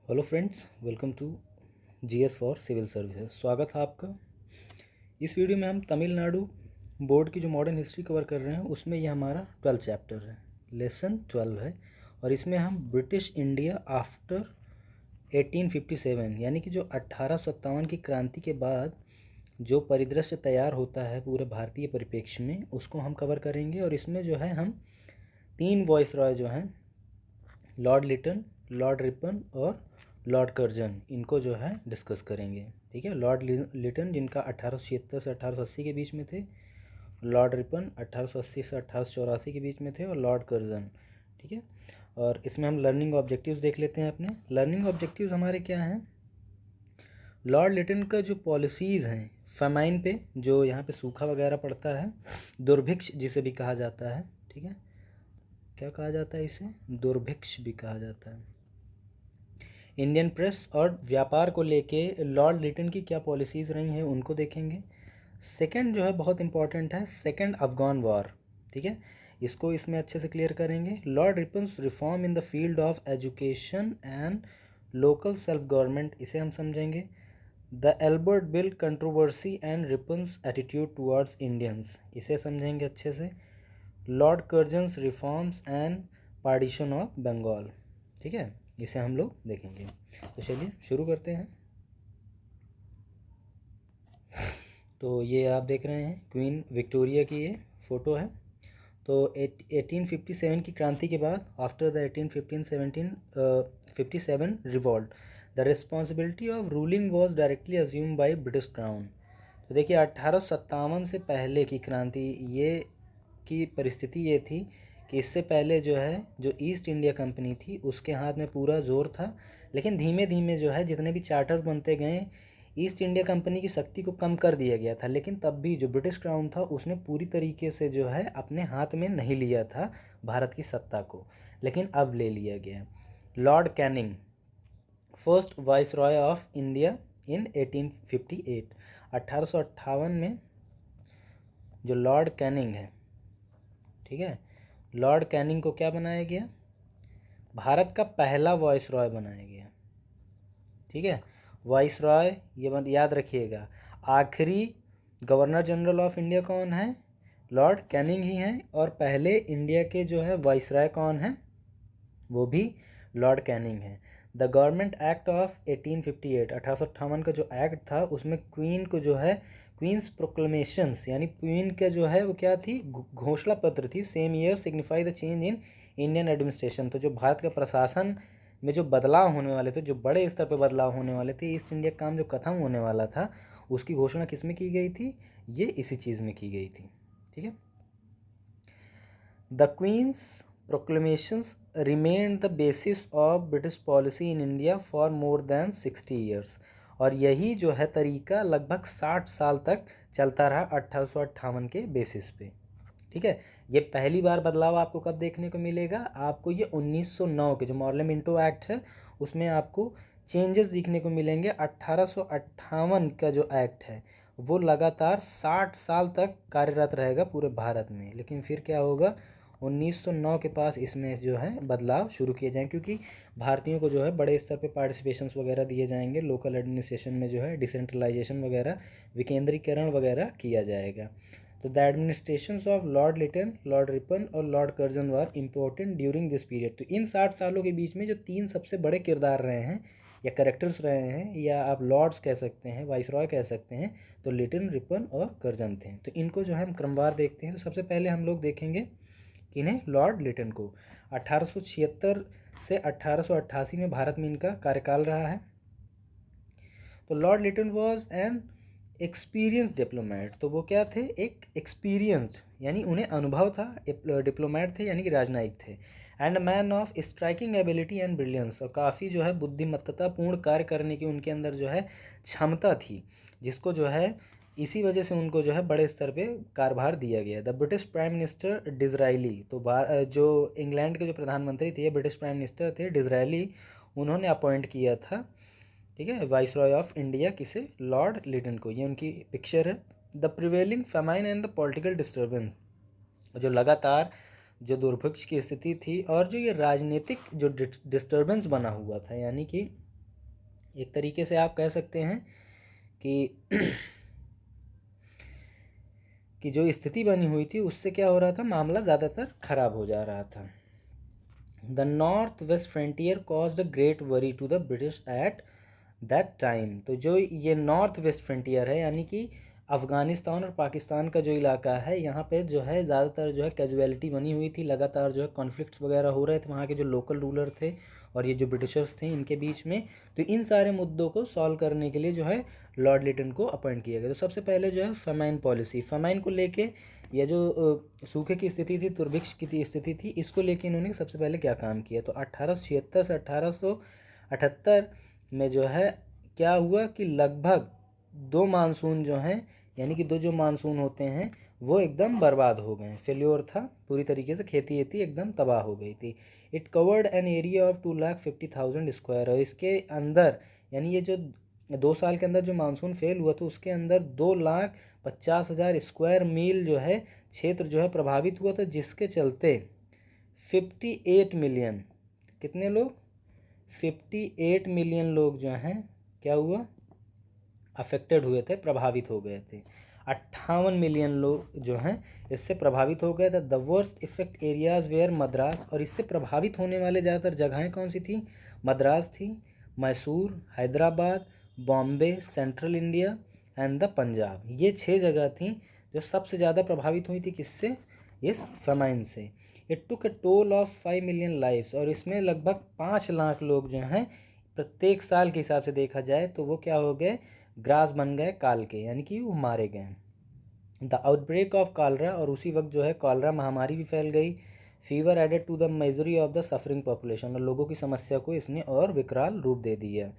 Hello friends, welcome to GS for civil services. स्वागत है आपका। इस वीडियो में हम तमिलनाडु बोर्ड की जो मॉडर्न हिस्ट्री कवर कर रहे हैं उसमें ये हमारा 12 चैप्टर है, लेसन 12 है। और इसमें हम ब्रिटिश इंडिया आफ्टर 1857 यानी कि जो 1857 की क्रांति के बाद जो परिदृश्य तैयार होता है पूरे भारतीय परिप्रेक्ष्य में उसको हम कवर करेंगे। और इसमें जो है हम 3 वॉइस रॉय जो हैं, लॉर्ड लिटन, लॉर्ड रिपन और लॉर्ड कर्जन, इनको जो है डिस्कस करेंगे। ठीक है, लॉर्ड लिटन जिनका 1876 से 1880 के बीच में थे, लॉर्ड रिपन 1880 से 1884 के बीच में थे, और लॉर्ड कर्जन। ठीक है, और इसमें हम लर्निंग ऑब्जेक्टिव्स देख लेते हैं। अपने लर्निंग ऑब्जेक्टिव्स हमारे क्या हैं? लॉर्ड लिटन का जो पॉलिसीज़ हैं फेमाइन पे, जो यहाँ पे सूखा वगैरह पड़ता है, दुर्भिक्ष जिसे भी कहा जाता है। ठीक है, क्या कहा जाता है इसे? दुर्भिक्ष भी कहा जाता है। इंडियन प्रेस और व्यापार को लेके लॉर्ड लिटन की क्या पॉलिसीज़ रही हैं उनको देखेंगे। सेकंड जो है बहुत इंपॉर्टेंट है, सेकंड अफगान वॉर। ठीक है, इसको इसमें अच्छे से क्लियर करेंगे। Lord Ripon's reform in the field of education and local self government, इसे हम समझेंगे। The Albert bill controversy and Ripon's attitude towards Indians, इसे समझेंगे अच्छे से। Lord Curzon's reforms and partition of Bengal. ठीक है, इसे हम लोग देखेंगे। तो चलिए शुरू करते हैं। तो ये आप देख रहे हैं क्वीन विक्टोरिया की ये फ़ोटो है। तो 1857 की क्रांति के बाद, after the 1857 revolt, the responsibility of ruling was directly assume by British crown. तो देखिए 1857 से पहले की क्रांति ये की परिस्थिति ये थी कि इससे पहले जो है जो ईस्ट इंडिया कंपनी थी उसके हाथ में पूरा जोर था। लेकिन धीमे धीमे जो है जितने भी चार्टर बनते गए, ईस्ट इंडिया कंपनी की शक्ति को कम कर दिया गया था। लेकिन तब भी जो ब्रिटिश क्राउन था उसने पूरी तरीके से जो है अपने हाथ में नहीं लिया था भारत की सत्ता को, लेकिन अब ले लिया गया। Lord Canning, first vice Roy of India in 1858, 1858 में जो लॉर्ड कैनिंग है, ठीक है, लॉर्ड कैनिंग को क्या बनाया गया? भारत का पहला वॉइस रॉय बनाया गया। ठीक है, वॉइस रॉय ये याद रखिएगा। आखिरी गवर्नर जनरल ऑफ इंडिया कौन है? लॉर्ड कैनिंग ही हैं। और पहले इंडिया के जो है वॉइस रॉय कौन है? वो भी लॉर्ड कैनिंग है। द गवर्नमेंट एक्ट ऑफ 1858, 1858 का जो एक्ट था उसमें क्वीन को जो है क्वींस प्रोक्लेमेशंस यानी क्वीन का जो है वो क्या थी? घोषणा पत्र थी। Same year signify the change in Indian administration. तो जो भारत के प्रशासन में जो बदलाव होने वाले थे, जो बड़े स्तर पर बदलाव होने वाले थे, ईस्ट इंडिया काम जो खत्म होने वाला था, उसकी घोषणा किस में की गई थी? ये इसी चीज़ में की गई थी। ठीक है, the queen's proclamations remain the basis of British policy in India for more than 60 years. और यही जो है तरीका लगभग 60 साल तक चलता रहा 1858 के बेसिस पे। ठीक है, ये पहली बार बदलाव आपको कब देखने को मिलेगा? आपको ये 1909 के जो मॉर्ले मिंटो एक्ट है उसमें आपको चेंजेस दिखने को मिलेंगे। 1858 का जो एक्ट है वो लगातार 60 साल तक कार्यरत रहेगा पूरे भारत में। लेकिन फिर क्या होगा? 1909 के पास इसमें जो है बदलाव शुरू किए जाएंगे, क्योंकि भारतीयों को जो है बड़े स्तर पे पार्टिसिपेशंस वगैरह दिए जाएंगे। लोकल एडमिनिस्ट्रेशन में जो है डिसेंट्रलाइजेशन वगैरह, विकेंद्रीकरण वगैरह किया जाएगा। तो the administrations of Lord Lytton, Lord Ripon और Lord Curzon were important during this period. तो इन 60 सालों के बीच में जो 3 सबसे बड़े किरदार रहे हैं या करेक्टर्स रहे हैं, या आप लॉर्ड्स कह सकते हैं, वाइसरॉय कह सकते हैं, तो लिटन, रिपन और कर्जन थे। तो इनको जो है हम क्रमवार देखते हैं। तो सबसे पहले हम लोग देखेंगे किन्हें? लॉर्ड लिटन को। 1876 से 1888 में भारत में इनका कार्यकाल रहा है। तो lord Lytton was an experience diplomat. तो वो क्या थे? एक एक्सपीरियंस्ड यानी उन्हें अनुभव था। डिप्लोमेट थे यानी कि राजनयिक थे। And man of striking ability and brilliance, और काफ़ी जो है बुद्धिमत्तापूर्ण कार्य करने की उनके अंदर जो है क्षमता थी, जिसको जो है इसी वजह से उनको जो है बड़े स्तर पे कार्यभार दिया गया। द ब्रिटिश प्राइम मिनिस्टर डिज़राइली, तो जो इंग्लैंड के जो प्रधानमंत्री थे, ब्रिटिश प्राइम मिनिस्टर थे डिज़राइली, उन्होंने अपॉइंट किया था। ठीक है, वाइस रॉय ऑफ इंडिया किसे? लॉर्ड लिटन को। ये उनकी पिक्चर है। The prevailing famine and the political disturbance, जो लगातार जो दुर्भिक्ष की स्थिति थी और जो ये राजनीतिक जो डिस्टर्बेंस बना हुआ था, यानी कि एक तरीके से आप कह सकते हैं कि कि जो स्थिति बनी हुई थी उससे क्या हो रहा था, मामला ज़्यादातर ख़राब हो जा रहा था। The north west frontier caused a great worry to the British at that time. तो जो ये नॉर्थ वेस्ट फ्रंटियर है, यानी कि अफ़गानिस्तान और पाकिस्तान का जो इलाका है, यहाँ पे जो है ज़्यादातर जो है कैजुअलिटी बनी हुई थी, लगातार जो है कॉन्फ्लिक्ट्स वगैरह हो रहे थे वहाँ के जो लोकल रूलर थे और ये जो ब्रिटिशर्स थे इनके बीच में। तो इन सारे मुद्दों को सॉल्व करने के लिए जो है लॉर्ड लिटन को अपॉइंट किया गया। तो सबसे पहले जो है फेमाइन पॉलिसी, फेमाइन को लेके, या जो सूखे की स्थिति थी, दुर्भिक्ष की स्थिति थी, इसको लेके इन्होंने सबसे पहले क्या काम किया। तो 1876 से 1878 में जो है क्या हुआ कि लगभग 2 मानसून जो हैं, यानी कि 2 जो मानसून होते हैं वो एकदम बर्बाद हो गए, फेल्योर था पूरी तरीके से, खेती एकदम तबाह हो गई थी। It covered an area of 2,50,000 square, और इसके अंदर, यानी ये जो 2 साल के अंदर जो मानसून फेल हुआ तो उसके अंदर 2,50,000 स्क्वायर मील जो है क्षेत्र जो है प्रभावित हुआ था, जिसके चलते 58 मिलियन, कितने लोग, 58 मिलियन लोग जो हैं क्या हुआ, अफेक्टेड हुए थे, प्रभावित हो गए थे। 58 मिलियन लोग जो हैं इससे प्रभावित हो गए थे। The worst effect areas were Madras, और इससे प्रभावित होने वाले ज़्यादातर जगहें कौन सी थी, मद्रास थी, Mysore, Hyderabad, Bombay, central India and the Punjab. ये 6 जगह थी जो सबसे ज़्यादा प्रभावित हुई थी, किससे, इस फेमाइन से। It took a toll of 5 million lifes, और इसमें लगभग 5 लाख लोग जो हैं प्रत्येक साल के हिसाब से देखा जाए तो वो क्या हो गए, ग्रास बन गए काल के, यानी कि वो मारे गए। द आउटब्रेक ऑफ कॉलरा, और उसी वक्त जो है कॉलरा महामारी भी फैल गई। Fever added to the majority of the suffering population, और लोगों की समस्या को इसने और विकराल रूप दे दिया।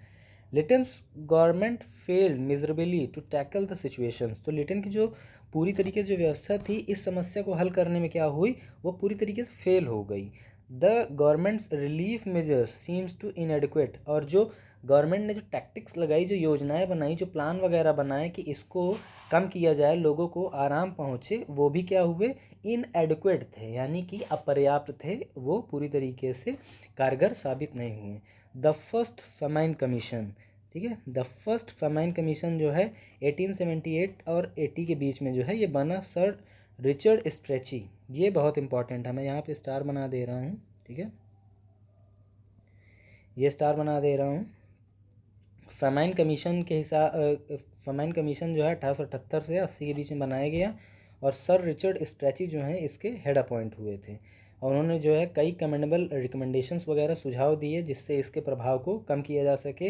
Lytton's government failed miserably to tackle the situations, तो लिटन की जो पूरी तरीके से जो व्यवस्था थी इस समस्या को हल करने में क्या हुई, वो पूरी तरीके से फेल हो गई। The government relief measures seems to inadequate, और जो गवर्नमेंट ने जो टैक्टिक्स लगाई, जो योजनाएं बनाई, जो प्लान वगैरह बनाए कि इसको कम किया जाए, लोगों को आराम पहुँचे, वो भी क्या हुए, इनएडिक्वेट थे, यानी कि अपर्याप्त थे, वो पूरी तरीके से कारगर साबित नहीं हुए। द फर्स्ट फेमाइन कमीशन, ठीक है, द फर्स्ट फेमाइन कमीशन जो है 1878 और 80 के बीच में जो है ये बना, सर रिचर्ड स्ट्रेची। ये बहुत इंपॉर्टेंट है, मैं यहाँ पे स्टार बना दे रहा हूँ, ठीक है, ये स्टार बना दे रहा हूँ। फेमाइन कमीशन के हिसाब, फेमाइन कमीशन जो है 1878 से 80 के बीच में बनाया गया, और सर रिचर्ड स्ट्रेची जो हैं इसके हेड अपॉइंट हुए थे, और उन्होंने जो है कई कमेंडेबल रिकमेंडेशंस वगैरह सुझाव दिए जिससे इसके प्रभाव को कम किया जा सके।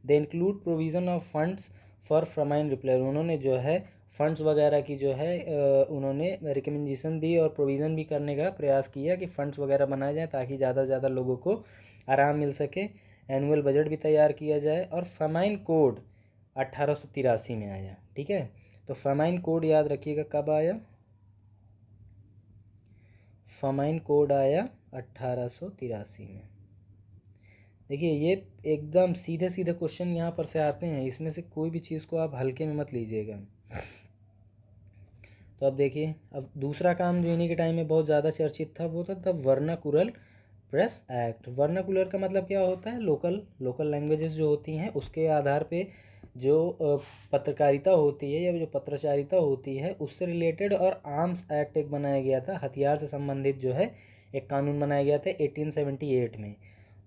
They include provision of funds for famine repair, उन्होंने जो है फंड्स वगैरह की जो है उन्होंने रिकमेंडेशन दी और प्रोविज़न भी करने का प्रयास किया कि फ़ंड्स वगैरह बनाए जाएँ ताकि ज़्यादा से ज़्यादा लोगों को आराम मिल सके। एनुअल बजट भी तैयार किया जाए, और फेमाइन कोड 1883 में आया, ठीक है। तो फेमाइन कोड याद रखिएगा कब आया, फेमाइन कोड आया 1883 में। देखिए ये एकदम सीधे सीधे क्वेश्चन यहाँ पर से आते हैं, इसमें से कोई भी चीज़ को आप हल्के में मत लीजिएगा। तो अब देखिए, अब दूसरा काम जो इन्हीं के टाइम में बहुत ज़्यादा चर्चित था वो था the vernacular press act. Vernacular का मतलब क्या होता है, लोकल लैंग्वेजेस जो होती हैं उसके आधार पे जो पत्रकारिता होती है या जो पत्रचारिता होती है उससे रिलेटेड, और आर्म्स एक्ट एक बनाया गया था, हथियार से संबंधित जो है एक कानून बनाया गया था 1878 में।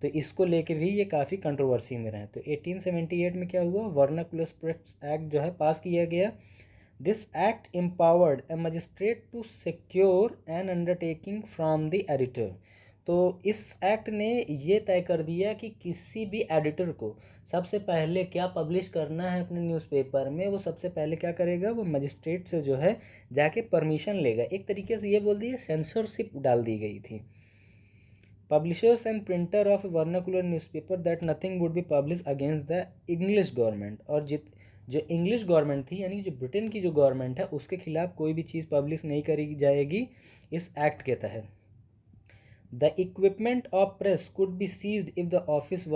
तो इसको लेके भी ये काफ़ी कंट्रोवर्सी में रहे। तो 1878 में क्या हुआ, वर्नाकुलर प्रेस एक्ट जो है पास किया गया। This act empowered a magistrate to secure an undertaking from the editor। तो इस एक्ट ने ये तय कर दिया कि किसी भी एडिटर को सबसे पहले क्या पब्लिश करना है अपने न्यूज़पेपर में, वो सबसे पहले क्या करेगा, वो मजिस्ट्रेट से जो है जाके परमिशन लेगा। एक तरीके से ये बोल दिया, सेंसरशिप डाल दी गई थी। Publishers and printer of vernacular newspaper that nothing would be publish against the English government, और जो इंग्लिश गवर्नमेंट थी, यानी जो ब्रिटेन की जो गवर्नमेंट है उसके खिलाफ कोई भी चीज़ पब्लिश नहीं करी जाएगी इस एक्ट के तहत। The equipment of press could be seized if the offence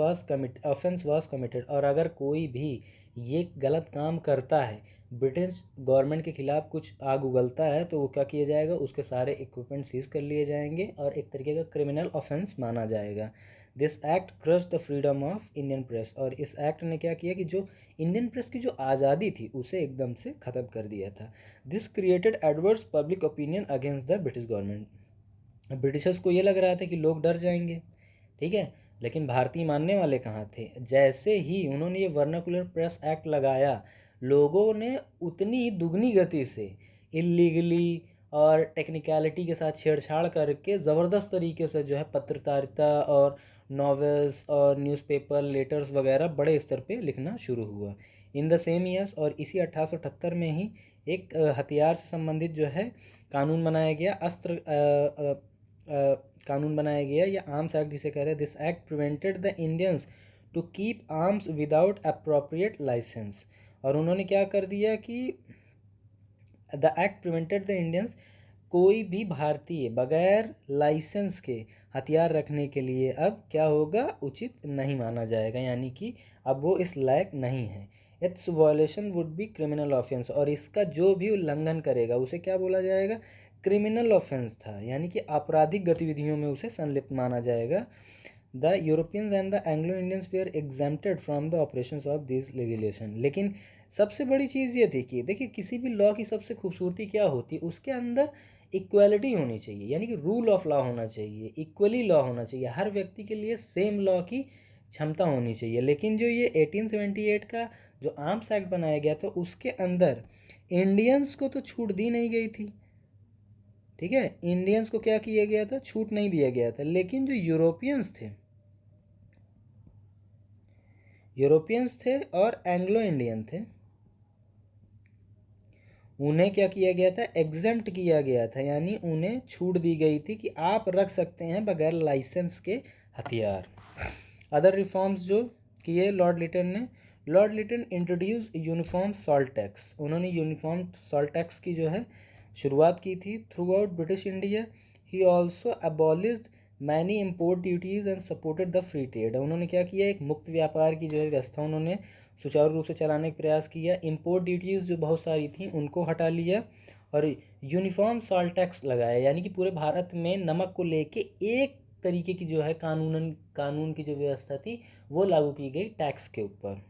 was committed, और अगर कोई भी ये गलत काम करता है, ब्रिटिश गवर्नमेंट के खिलाफ कुछ आग उगलता है, तो वो क्या किया जाएगा, उसके सारे इक्विपमेंट सीज कर लिए जाएंगे और एक तरीके का क्रिमिनल ऑफेंस माना जाएगा। This act crush the freedom of Indian press, और इस एक्ट ने क्या किया कि जो इंडियन प्रेस की जो आज़ादी थी उसे एकदम से ख़त्म कर दिया था। This created adverse public opinion against the British government. Britishers को ये लग रहा था कि लोग डर जाएंगे, ठीक है, लेकिन भारतीय मानने वाले कहाँ थे। जैसे ही उन्होंने ये वर्नाकुलर प्रेस एक्ट लगाया, लोगों ने उतनी दुगनी गति से इलीगली और टेक्निकलिटी के साथ छेड़छाड़ करके ज़बरदस्त तरीके से जो है पत्रकारिता और नॉवेल्स और न्यूज़पेपर लेटर्स वगैरह बड़े स्तर पे लिखना शुरू हुआ इन द सेम ईयर्स। और इसी 1878 में ही एक हथियार से संबंधित जो है कानून बनाया गया, कानून बनाया गया या आर्म्स एक्ट जिसे कह रहे हैं। This act prevented the Indians to keep arms without appropriate licence. और उन्होंने क्या कर दिया कि the act prevented the Indians, कोई भी भारतीय बगैर लाइसेंस के हथियार रखने के लिए अब क्या होगा, उचित नहीं माना जाएगा, यानी कि अब वो इस लायक नहीं है। It's violation would be criminal offence, और इसका जो भी उल्लंघन करेगा उसे क्या बोला जाएगा, क्रिमिनल ऑफेंस था, यानी कि आपराधिक गतिविधियों में उसे संलिप्त माना जाएगा। The Europeans and the Anglo Indians were exempted from the operations of this legislation. लेकिन सबसे बड़ी चीज़ ये थी कि देखिए किसी भी लॉ की सबसे खूबसूरती क्या होती है, उसके अंदर इक्वालिटी होनी चाहिए, यानी कि रूल ऑफ लॉ होना चाहिए, इक्वली लॉ होना चाहिए, हर व्यक्ति के लिए सेम लॉ की क्षमता होनी चाहिए। लेकिन जो ये 1878 का जो आर्म्स एक्ट बनाया गया था उसके अंदर इंडियंस को तो छूट दी नहीं गई थी, ठीक है, इंडियंस को क्या किया गया था, छूट नहीं दिया गया था। लेकिन जो यूरोपियंस थे और एंग्लो इंडियन थे, उन्हें क्या किया गया था, एग्जेम्प्ट किया गया था, यानी उन्हें छूट दी गई थी कि आप रख सकते हैं बगैर लाइसेंस के हथियार। अदर रिफॉर्म्स जो किए लॉर्ड लिटन ने, lord Lytton introduce uniform salt tax. उन्होंने यूनिफॉर्म सॉल्ट टैक्स की जो है शुरुआत की थी throughout British India. He also abolished many import duties and supported the free trade. उन्होंने क्या किया, एक मुक्त व्यापार की जो है व्यवस्था उन्होंने सुचारू रूप से चलाने का प्रयास किया। इम्पोर्ट ड्यूटीज़ जो बहुत सारी थी उनको हटा लिया और यूनिफॉर्म सॉल्ट टैक्स लगाया, यानी कि पूरे भारत में नमक को लेके एक तरीके की जो है कानून की जो व्यवस्था थी वो लागू की गई टैक्स के ऊपर।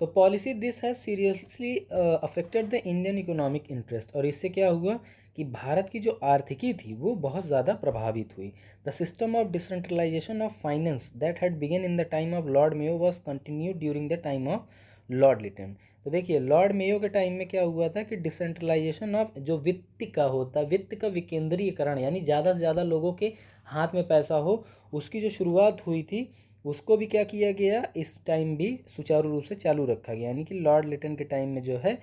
तो policy this has seriously affected the Indian economic interest, और इससे क्या हुआ कि भारत की जो आर्थिकी थी वो बहुत ज़्यादा प्रभावित हुई। The system of decentralisation of finance that had begin in the time of lord Mayo was continued during the time of Lord Lytton. तो देखिए लॉर्ड मेयो के टाइम में क्या हुआ था कि डिसेंट्रलाइजेशन ऑफ जो वित्त का होता, वित्त का विकेंद्रीकरण, यानी ज़्यादा से ज़्यादा लोगों के हाथ में पैसा हो, उसकी जो शुरुआत हुई थी उसको भी क्या किया गया, इस टाइम भी सुचारू रूप से चालू रखा गया। यानी कि लॉर्ड लिटन के टाइम में जो है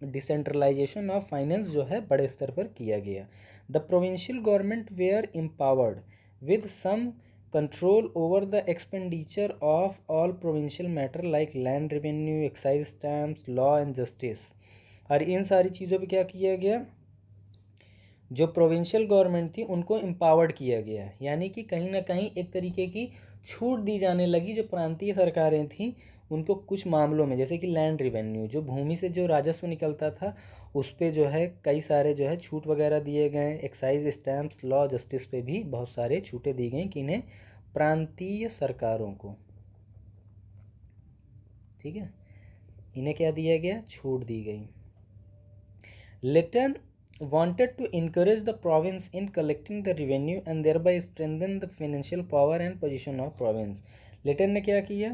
डिसेंट्रलाइजेशन ऑफ फाइनेंस जो है बड़े स्तर पर किया गया। The provincial government were empowered with some control over the expenditure of all provincial matter like land revenue, excise stamps, law and justice. और इन सारी चीज़ों पर क्या किया गया, जो प्रोविंशियल गवर्नमेंट थी उनको एम्पावर्ड किया गया, यानी कि कहीं ना कहीं एक तरीके की छूट दी जाने लगी जो प्रांतीय सरकारें थीं उनको कुछ मामलों में, जैसे कि लैंड रेवेन्यू, जो भूमि से जो राजस्व निकलता था उस पे जो है कई सारे जो है छूट वगैरह दिए गए। एक्साइज स्टैम्प्स, लॉ, जस्टिस पे भी बहुत सारे छूटें दी गई कि इन्हें प्रांतीय सरकारों को, ठीक है, इन्हें क्या दिया गया, छूट दी गई। Liton wanted to encourage the province in collecting the revenue and thereby strengthen the financial power and position of province। Liton ने क्या किया,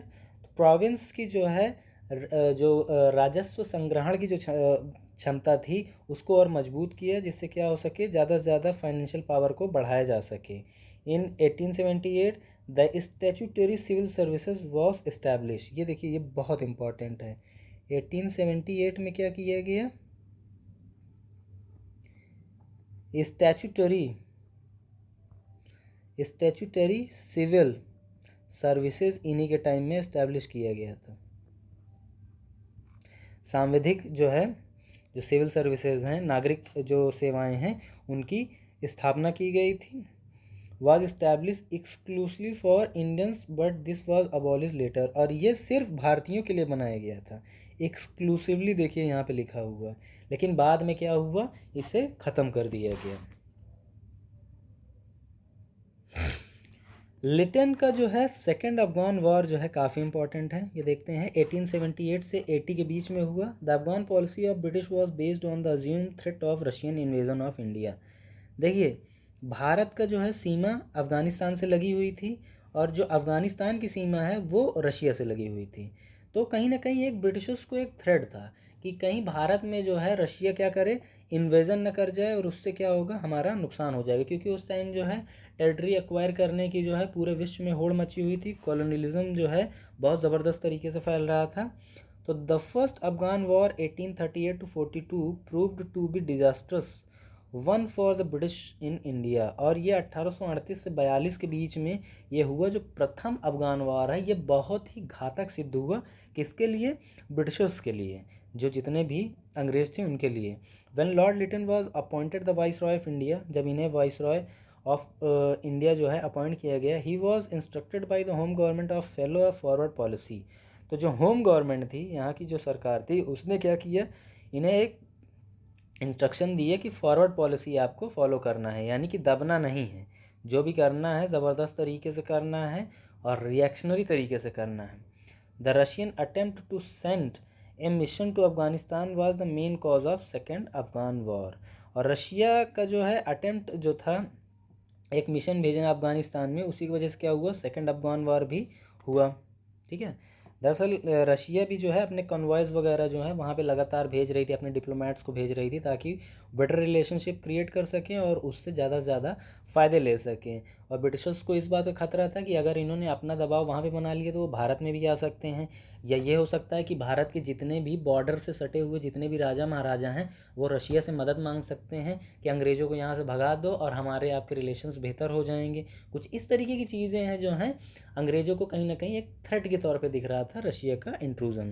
प्रोविंस की जो है जो राजस्व संग्रहण की जो क्षमता थी उसको और मजबूत किया, जिससे क्या हो सके, ज़्यादा से ज़्यादा फाइनेंशियल पावर को बढ़ाया जा सके। In 1878 the statutory civil services was establish. ये देखिए ये बहुत इंपॉर्टेंट है। 1878 में क्या किया गया, स्टैट्यूटरी सिविल सर्विसेज इन्हीं के टाइम में इस्टेब्लिश किया गया था। सांविधिक जो है, जो सिविल सर्विसेज हैं, नागरिक जो सेवाएं हैं, उनकी स्थापना की गई थी। Was establish exclusively for Indians but this was abolish later. और ये सिर्फ भारतीयों के लिए बनाया गया था, एक्सक्लूसिवली देखिए यहाँ पे लिखा हुआ है, लेकिन बाद में क्या हुआ, इसे ख़त्म कर दिया गया। लिटन का जो है सेकेंड अफगान वॉर जो है काफ़ी इंपॉर्टेंट है, ये देखते हैं। 1878 से 80 के बीच में हुआ। The Afghan policy of British was based on the assume threat of Russian invasion of India. देखिए, भारत का जो है सीमा अफ़गानिस्तान से लगी हुई थी, और जो अफ़गानिस्तान की सीमा है वो रशिया से लगी हुई थी। तो कहीं ना कहीं एक ब्रिटिशर्स को एक थ्रेट था कि कहीं भारत में जो है रशिया क्या करे, इन्वेजन न कर जाए, और उससे क्या होगा, हमारा नुकसान हो जाएगा। क्योंकि उस टाइम जो है टेरिटरी एक्वायर करने की जो है पूरे विश्व में होड़ मची हुई थी। कॉलोनियलिज्म जो है बहुत ज़बरदस्त तरीके से फैल रहा था। तो the first Afghan war 1838 to 42 proved to be disastrous one for the British in India. और ये 1838 से 42 के बीच में ये हुआ जो प्रथम अफगान वार है, ये बहुत ही घातक सिद्ध हुआ। किसके लिए? ब्रिटिशर्स के लिए, जो जितने भी अंग्रेज थे उनके लिए। When lord Lytton was appointed the viceroy of India, जब इन्हें वाइस रॉय ऑफ इंडिया जो है अपॉइंट किया गया, he was instructed by the home government of fellow of forward policy. तो जो होम गवर्नमेंट थी, यहाँ की जो सरकार थी, उसने क्या किया, इन्हें एक इंस्ट्रक्शन दिए कि फॉरवर्ड पॉलिसी आपको फॉलो करना है, यानी कि दबना नहीं है, जो भी करना है ज़बरदस्त तरीके से करना है और रिएक्शनरी तरीके से करना है। The Russian attempt to send a mission to Afghanistan was the main cause of second Afghan war. और रशिया का जो है अटेम्प्ट जो था एक मिशन भेजना अफगानिस्तान में, उसी की वजह से क्या हुआ, सेकेंड अफगान वॉर भी हुआ। ठीक है। दरअसल रशिया भी जो है अपने कॉन्वॉयज़ वगैरह जो है वहाँ पे लगातार भेज रही थी, अपने डिप्लोमेट्स को भेज रही थी, ताकि बेटर रिलेशनशिप क्रिएट कर सकें और उससे ज़्यादा से ज़्यादा फ़ायदे ले सकें। और ब्रिटिशर्स को इस बात का खतरा था कि अगर इन्होंने अपना दबाव वहाँ पे बना लिया तो वो भारत में भी आ सकते हैं, या ये हो सकता है कि भारत के जितने भी बॉर्डर से सटे हुए जितने भी राजा महाराजा हैं वो रशिया से मदद मांग सकते हैं कि अंग्रेज़ों को यहाँ से भगा दो और हमारे आपके रिलेशंस बेहतर हो जाएंगे। कुछ इस तरीके की चीज़ें हैं जो हैं अंग्रेज़ों को कहीं ना कहीं एक थ्रेट के तौर पे दिख रहा था रशिया का इंट्रूजन।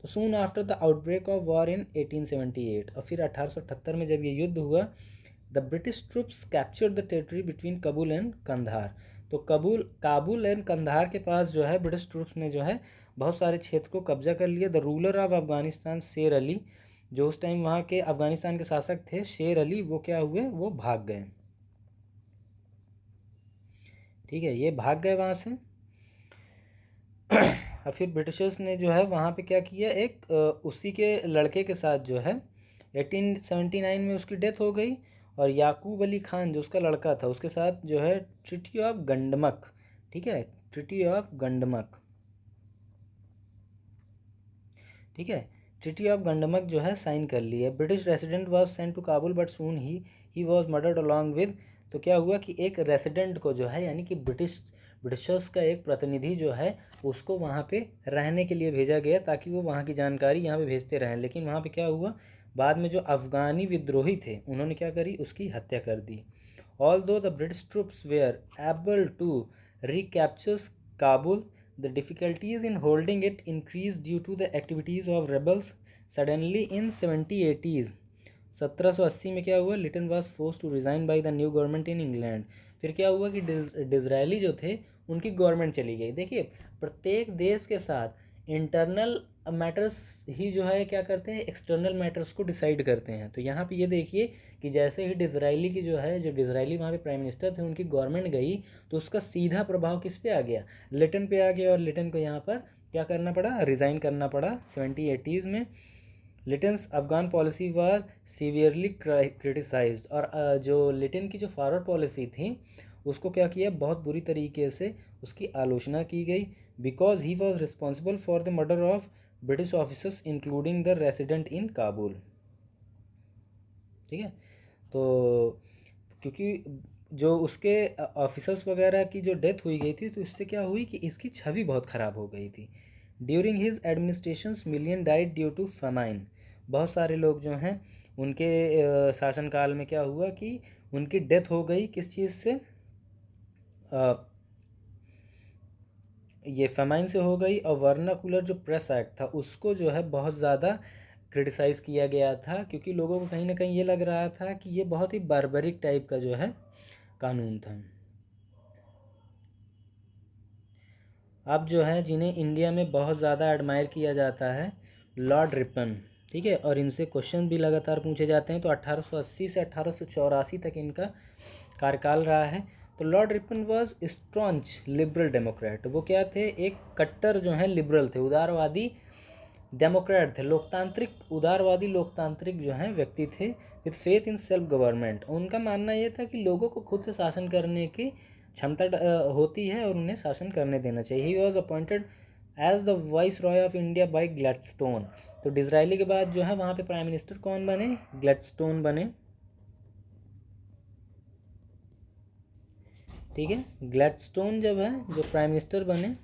तो soon after the outbreak of war in 1878, और फिर 1878 में जब ये युद्ध हुआ, the British troops captured the territory between Kabul and Kandahar. तो काबुल एंड कंधार के पास जो है ब्रिटिश ट्रूप्स ने जो है बहुत सारे क्षेत्र को कब्जा कर लिया। द रूलर ऑफ अफगानिस्तान शेर अली, जो उस टाइम वहाँ के अफगानिस्तान के शासक थे, शेर अली, वो क्या हुए, वो भाग गए। ठीक है, ये भाग गए वहाँ से। और फिर ब्रिटिशर्स ने जो है वहाँ पे क्या किया, एक उसी के लड़के के साथ जो है 1879 में उसकी डेथ हो गई, और याकूब अली खान जो उसका लड़का था उसके साथ जो है ट्रिटी ऑफ गंडमक, ठीक है, ट्रिटी ऑफ गंडमक, ठीक है, ट्रिटी ऑफ गंडमक जो है साइन कर ली है। British resident was sent to Kabul but soon he was murdered along with. तो क्या हुआ कि एक रेसिडेंट को जो है, यानी कि ब्रिटिशर्स का एक प्रतिनिधि जो है उसको वहाँ पे रहने के लिए भेजा गया, ताकि वो वहाँ की जानकारी यहाँ पे भेजते रहें। लेकिन वहाँ पे क्या हुआ, बाद में जो अफ़गानी विद्रोही थे उन्होंने क्या करी, उसकी हत्या कर दी। Although the British troops were able to recapture Kabul, the difficulties in holding it increased due to the activities of rebels. Suddenly in 1780s, 1780 में क्या हुआ, Lytton was force to resign by the new government in England. फिर क्या हुआ कि Disraeli जो थे उनकी गवर्नमेंट चली गई। देखिए, प्रत्येक देश के साथ इंटरनल मैटर्स ही जो है क्या करते हैं, एक्सटर्नल मैटर्स को डिसाइड करते हैं। तो यहाँ पे ये देखिए कि जैसे ही डिज़रायली की जो है, जो डिज़रायली वहाँ पे प्राइम मिनिस्टर थे, उनकी गवर्नमेंट गई, तो उसका सीधा प्रभाव किस पे आ गया, लिटन पे आ गया। और लिटन को यहाँ पर क्या करना पड़ा, रिज़ाइन करना पड़ा 1780s में। Lytton's Afghan policy was severely criticised. और जो लिटन की जो फॉरवर्ड पॉलिसी थी उसको क्या किया, बहुत बुरी तरीके से उसकी आलोचना की गई, because he was responsible for the murder of British officers including the resident in Kabul. ठीक है। तो क्योंकि जो उसके ऑफिसर्स वगैरह की जो डेथ हुई गई थी, तो इससे क्या हुई कि इसकी छवि बहुत ख़राब हो गई थी। During his administration million died due to famine. बहुत सारे लोग जो हैं उनके शासनकाल में क्या हुआ कि उनकी डेथ हो गई, किस चीज़ से, ये फेमाइन से हो गई। और वर्नाकुलर जो प्रेस एक्ट था उसको जो है बहुत ज़्यादा क्रिटिसाइज़ किया गया था, क्योंकि लोगों को कहीं ना कहीं ये लग रहा था कि ये बहुत ही बारबरिक टाइप का जो है कानून था। अब जो है जिन्हें इंडिया में बहुत ज़्यादा एडमायर किया जाता है लॉर्ड रिपन, ठीक है। और इनसे क्वेश्चन भी लगातार पूछे जाते हैं। तो 1880 से 1884 तक इनका कार्यकाल रहा है। तो Lord Ripon was staunch liberal democrat, वो क्या थे, एक कट्टर जो हैं लिबरल थे, उदारवादी डेमोक्रेट थे, लोकतांत्रिक उदारवादी लोकतांत्रिक जो हैं व्यक्ति थे, with faith in self government. उनका मानना ये था कि लोगों को खुद से शासन करने की क्षमता होती है और उन्हें शासन करने देना चाहिए। He was appointed as the viceroy of India by Gladstone. तो डिज़राइली के बाद जो है वहाँ पे प्राइम मिनिस्टर कौन बने, ग्लैडस्टोन बने, ठीक है। ग्लैडस्टोन जब है जो प्राइम मिनिस्टर बने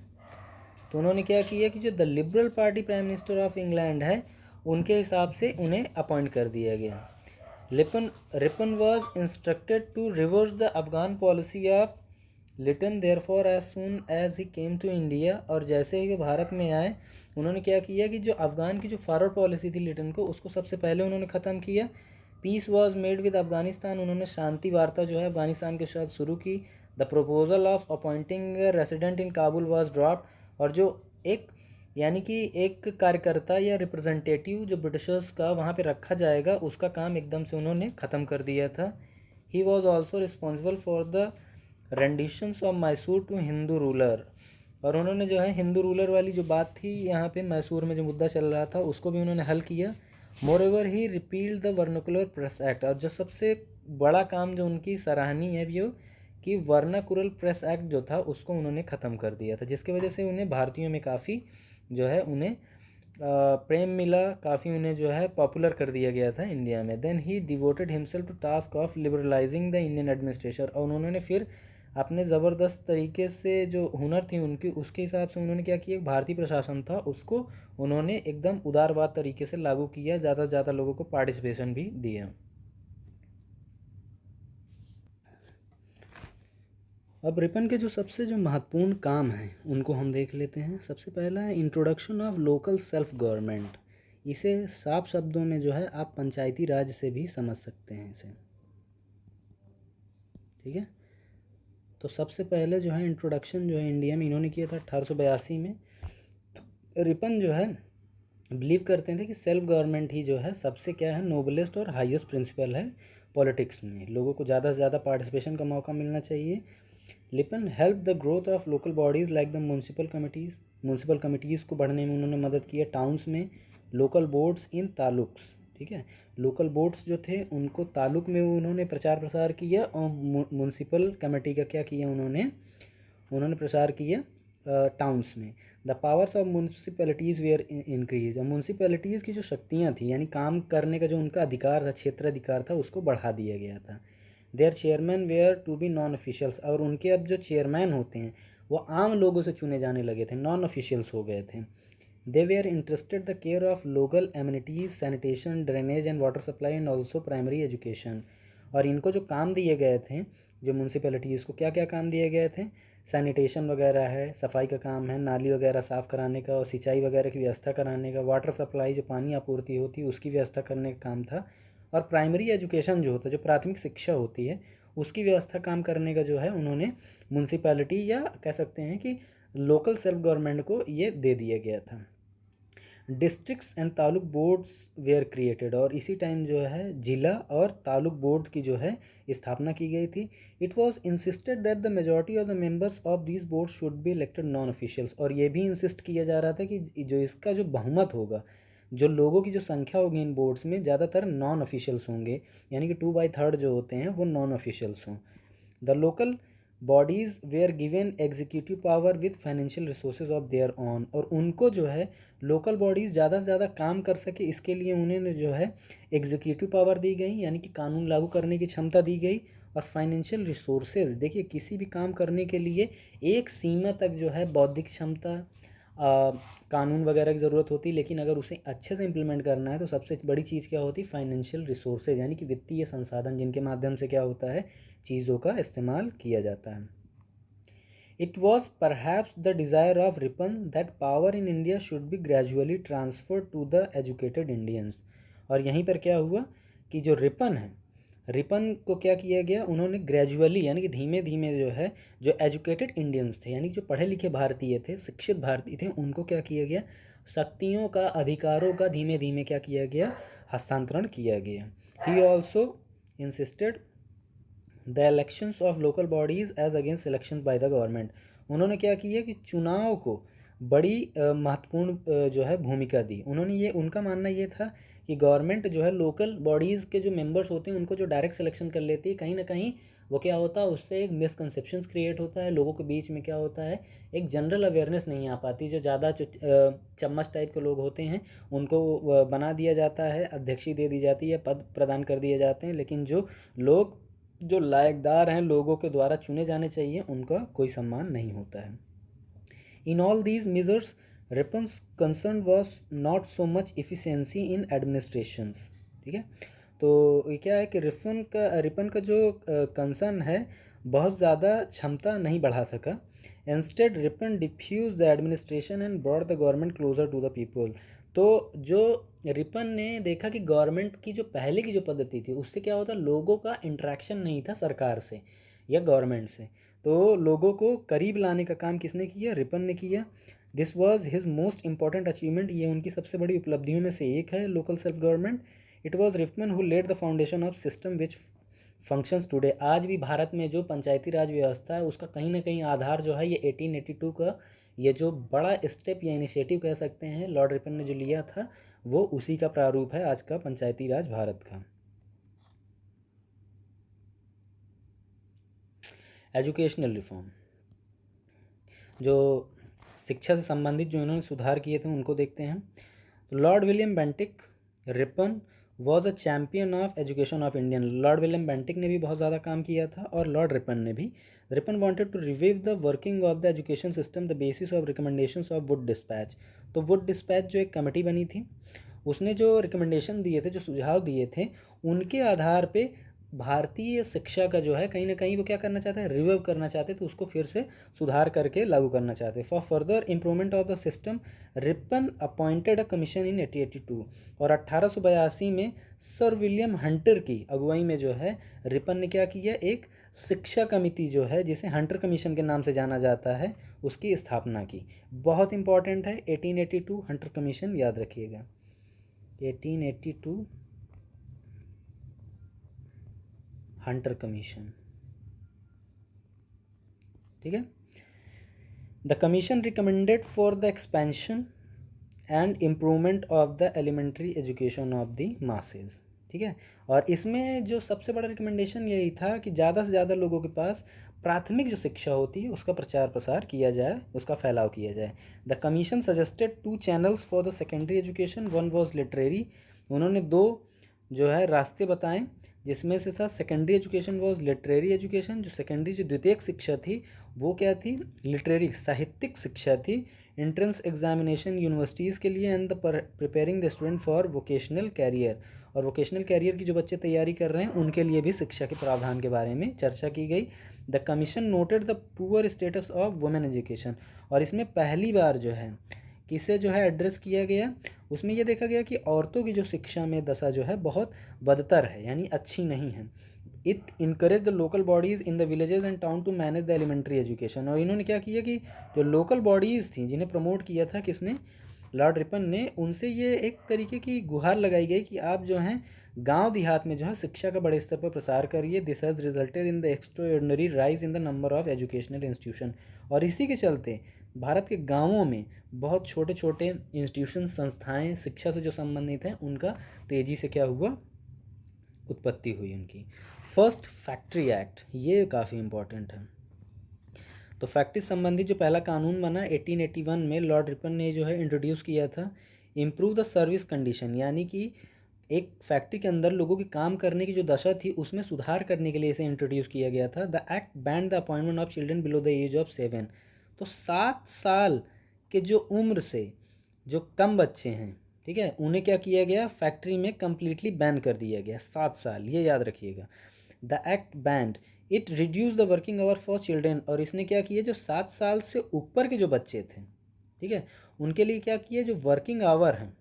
तो उन्होंने क्या किया कि जो the liberal party prime minister of England है उनके हिसाब से उन्हें अपॉइंट कर दिया गया। Ripon was instructed to reverse the Afghan policy of Lytton therefore as soon as he came to India. और जैसे ही वो भारत में आए उन्होंने क्या किया कि जो अफ़गान की जो फॉरवर्ड पॉलिसी थी लिटन को, उसको सबसे पहले उन्होंने ख़त्म किया। Peace was made with Afghanistan, उन्होंने शांति वार्ता जो है अफगानिस्तान के साथ शुरू की। The proposal of appointing resident in Kabul was dropped, और जो एक यानी कि एक कार्यकर्ता या रिप्रेजेंटेटिव जो ब्रिटिशर्स का वहाँ पे रखा जाएगा उसका काम एकदम से उन्होंने ख़त्म कर दिया था। He was also responsible for the renditions of Mysore to Hindu ruler, और उन्होंने जो है हिंदू रूलर वाली जो बात थी यहाँ पे मैसूर में जो मुद्दा चल रहा था उसको भी उन्होंने हल किया। Moreover he repealed the vernacular press act, और जो सबसे बड़ा काम जो उनकी सराहनीय है वो कि वर्नाकुलर प्रेस एक्ट जो था उसको उन्होंने ख़त्म कर दिया था, जिसकी वजह से उन्हें भारतीयों में काफ़ी जो है उन्हें प्रेम मिला, काफ़ी उन्हें जो है पॉपुलर कर दिया गया था इंडिया में। Then he devoted himself to task of liberalising the Indian administration, और उन्होंने फिर अपने ज़बरदस्त तरीके से जो हुनर थी उनकी उसके हिसाब से उन्होंने क्या किया, भारतीय प्रशासन था उसको उन्होंने एकदम उदारवाद तरीके से लागू किया, ज़्यादा से ज़्यादा लोगों को पार्टिसिपेशन भी दिया। अब रिपन के जो सबसे जो महत्वपूर्ण काम हैं उनको हम देख लेते हैं। सबसे पहला है introduction of local self government. इसे साफ शब्दों में जो है आप पंचायती राज से भी समझ सकते हैं इसे, ठीक है। तो सबसे पहले जो है इंट्रोडक्शन जो है इंडिया में इन्होंने किया था 1882 में। रिपन जो है बिलीव करते थे कि सेल्फ गवर्नमेंट ही जो है सबसे क्या है नोबलेस्ट और हाईएस्ट प्रिंसिपल है पॉलिटिक्स में, लोगों को ज़्यादा से ज़्यादा पार्टिसिपेशन का मौका मिलना चाहिए। Ripon help the growth of local bodies like the municipal committees को बढ़ने में उन्होंने मदद की है टाउन्स में, लोकल बोर्ड्स इन तालुक्स, ठीक है। लोकल बोर्ड्स जो थे उनको तालुक में उन्होंने प्रचार प्रसार किया, और म्यूनसिपल कमेटी का क्या किया उन्होंने प्रसार किया टाउन्स में। The powers of municipalities were increase, और म्यूनसिपैलिटीज़ की जो शक्तियाँ थी यानी काम करने का जो उनका अधिकार था, क्षेत्राधिकार था, उसको बढ़ा दिया गया था। Their chairman were to be non officials, और उनके अब जो चेयरमैन होते हैं वो आम लोगों से चुने जाने लगे थे, नॉन ऑफिशियल्स हो गए थे। They were interested the care of local amenities, sanitation, drainage and water supply and also primary education. और इनको जो काम दिए गए थे, जो म्यूनसिपैलिटीज़ को क्या क्या काम दिए गए थे, सैनिटेशन वगैरह है, सफाई का काम है, नाली वगैरह साफ़ कराने का और सिंचाई वगैरह की व्यवस्था कराने का, वाटर सप्लाई जो पानी आपूर्ति होती है उसकी व्यवस्था करने का काम था, और प्राइमरी एजुकेशन जो होता है, जो प्राथमिक शिक्षा होती है, उसकी व्यवस्था काम करने का जो है उन्होंने म्यूनसिपैलिटी या कह सकते हैं कि लोकल सेल्फ गवर्नमेंट को ये दे दिया गया था। Districts and taluk boards were created, और इसी टाइम जो है जिला और तालुक बोर्ड की जो है स्थापना की गई थी। It was insisted that the majority of the members of these board should be elected non officials, और ये भी इंसिस्ट किया जा रहा था कि जो इसका जो बहुमत होगा, जो लोगों की जो संख्या होगी इन बोर्ड्स में, ज़्यादातर नॉन ऑफिशियल्स होंगे, यानी कि 2/3 जो होते हैं वो नॉन ऑफिशियल्स हों। The local bodies were given executive power with financial resources of their own, और उनको जो है लोकल बॉडीज़ ज़्यादा से ज़्यादा काम कर सके इसके लिए उन्हें जो है एग्जीक्यूटिव पावर दी गई, यानी कि कानून लागू करने की क्षमता दी गई, और फाइनेंशियल रिसोर्सेज, देखिए किसी भी काम करने के लिए एक सीमा तक जो है बौद्धिक क्षमता, कानून वगैरह की ज़रूरत होती है, लेकिन अगर उसे अच्छे से इम्प्लीमेंट करना है तो सबसे बड़ी चीज़ क्या होती है, फाइनेंशियल रिसोर्सेज, यानी कि वित्तीय संसाधन जिनके माध्यम से क्या होता है चीज़ों का इस्तेमाल किया जाता है। It was perhaps the desire of Ripon that power in India should be gradually transferred to the educated Indians, और यहीं पर क्या हुआ कि जो रिपन है, रिपन को क्या किया गया, उन्होंने ग्रेजुअली यानी कि धीमे धीमे जो है जो एजुकेटेड इंडियंस थे, यानी जो पढ़े लिखे भारतीय थे, शिक्षित भारतीय थे, उनको क्या किया गया शक्तियों का, अधिकारों का धीमे धीमे क्या किया गया, हस्तांतरण किया गया। He also insisted the elections of local bodies as against election by the government. उन्होंने क्या किया कि चुनाव को बड़ी महत्वपूर्ण जो है भूमिका दी। उन्होंने ये, उनका मानना ये था कि गवर्नमेंट जो है लोकल बॉडीज़ के जो मेंबर्स होते हैं उनको जो डायरेक्ट सिलेक्शन कर लेती है, कहीं ना कहीं वो क्या होता है, उससे एक मिसकंसेप्शंस क्रिएट होता है लोगों के बीच में। क्या होता है, एक जनरल अवेयरनेस नहीं आ पाती। जो ज़्यादा चम्मच टाइप के लोग होते हैं उनको बना दिया जाता है, अध्यक्षी दे दी जाती है, पद प्रदान कर दिए जाते हैं, लेकिन जो लोग जो लायकदार हैं, लोगों के द्वारा चुने जाने चाहिए, उनका कोई सम्मान नहीं होता है। In all these measures Ripon's concern was not so much efficiency in administrations. ठीक है, तो ये क्या है कि रिपन का जो कंसर्न है बहुत ज़्यादा क्षमता नहीं बढ़ा सका। Instead Ripon diffuse the administration and brought the government closer to the people. तो जो रिपन ने देखा कि गवर्नमेंट की जो पहले की जो पद्धति थी उससे क्या होता, लोगों का इंटरेक्शन नहीं था सरकार से या गवर्नमेंट से, तो लोगों को करीब लाने का काम किसने किया, रिपन ने किया। This was his most important achievement, ये उनकी सबसे बड़ी उपलब्धियों में से एक है, local self government. It was Ripon who laid the foundation of system which functions today. आज भी भारत में जो पंचायती राज व्यवस्था है उसका कहीं ना कहीं आधार जो है ये 1882 का ये जो बड़ा स्टेप या इनिशिएटिव कह सकते हैं लॉर्ड रिपन ने जो लिया था, वो उसी का प्रारूप है आज का पंचायती राज भारत का। एजुकेशनल रिफॉर्म, जो शिक्षा से संबंधित जो इन्होंने सुधार किए थे उनको देखते हैं। तो Lord William Bentinck Ripon was a champion of education of Indian. Lord William Bentinck ने भी बहुत ज़्यादा काम किया था और लॉर्ड रिपन ने भी। Ripon wanted to revive the working of the education system the basis of recommendations of Wood dispatch. तो वुड डिस्पैच जो एक कमेटी बनी थी, उसने जो रिकमेंडेशन दिए थे, जो सुझाव दिए थे, उनके आधार पे भारतीय शिक्षा का जो है कहीं ना कहीं वो क्या करना चाहते हैं, रिवाइव करना चाहते, तो उसको फिर से सुधार करके लागू करना चाहते। For further improvement of the system Ripon appointed a commission इन 1882। और 1882 में सर विलियम हंटर की अगुवाई में जो है रिपन ने क्या किया, एक शिक्षा कमिटी जो है जिसे हंटर कमीशन के नाम से जाना जाता है, उसकी स्थापना की। बहुत इंपॉर्टेंट है 1882 हंटर कमीशन, याद रखिएगा 1882 हंटर कमीशन। ठीक है, the commission recommended for the expansion and improvement of the elementary education of the masses. ठीक है, और इसमें जो सबसे बड़ा रिकमेंडेशन यही था कि ज़्यादा से ज़्यादा लोगों के पास प्राथमिक जो शिक्षा होती है उसका प्रचार प्रसार किया जाए, उसका फैलाव किया जाए। The commission suggested 2 channels for the secondary education, one was literary. उन्होंने 2 जो है रास्ते बताएं, जिसमें से था secondary education was literary education. जो सेकेंडरी जो द्वितीयक शिक्षा थी वो क्या थी, लिटरेरी साहित्यिक शिक्षा थी। एंट्रेंस एग्जामिनेशन यूनिवर्सिटीज़ के लिए and the preparing the student for vocational career. और वोकेशनल कैरियर की जो बच्चे तैयारी कर रहे हैं उनके लिए भी शिक्षा के प्रावधान के बारे में चर्चा की गई। The commission noted the poor status of women education. और इसमें पहली बार जो है किसे जो है एड्रेस किया गया, उसमें यह देखा गया कि औरतों की जो शिक्षा में दशा जो है बहुत बदतर है, यानी अच्छी नहीं है। It encourage the local bodies in the villages and town to manage the elementary education. और इन्होंने क्या किया कि जो लोकल बॉडीज़ थी जिन्हें प्रमोट किया था किसने, लॉर्ड रिपन ने, उनसे ये एक तरीके की गुहार लगाई गई कि आप जो हैं गांव देहात में जो है शिक्षा का बड़े स्तर पर प्रसार करिए। This has resulted in the extraordinary rise in the number of educational institution. और इसी के चलते भारत के गाँवों में बहुत छोटे छोटे इंस्टीट्यूशन, संस्थाएँ शिक्षा से जो संबंधित हैं उनका तेज़ी से क्या हुआ, उत्पत्ति हुई उनकी। फर्स्ट फैक्ट्री एक्ट, ये काफ़ी इंपॉर्टेंट है। तो फैक्ट्री संबंधी जो पहला कानून बना 1881 में, लॉर्ड रिपन ने जो है इंट्रोड्यूस किया था। इम्प्रूव द सर्विस कंडीशन, यानी कि एक फैक्ट्री के अंदर लोगों की काम करने की जो दशा थी उसमें सुधार करने के लिए इसे इंट्रोड्यूस किया गया था। The act banned the appointment of children below the age of 7। तो 7 साल के जो उम्र से जो कम बच्चे हैं, ठीक है, उन्हें क्या किया गया, फैक्ट्री में कम्प्लीटली बैन कर दिया गया। 7 साल, ये याद रखिएगा। The act band it reduce the working hour for children. और इसने क्या किया, जो 7 साल से ऊपर के जो बच्चे थे, ठीक है, उनके लिए क्या किया, जो वर्किंग आवर हैं,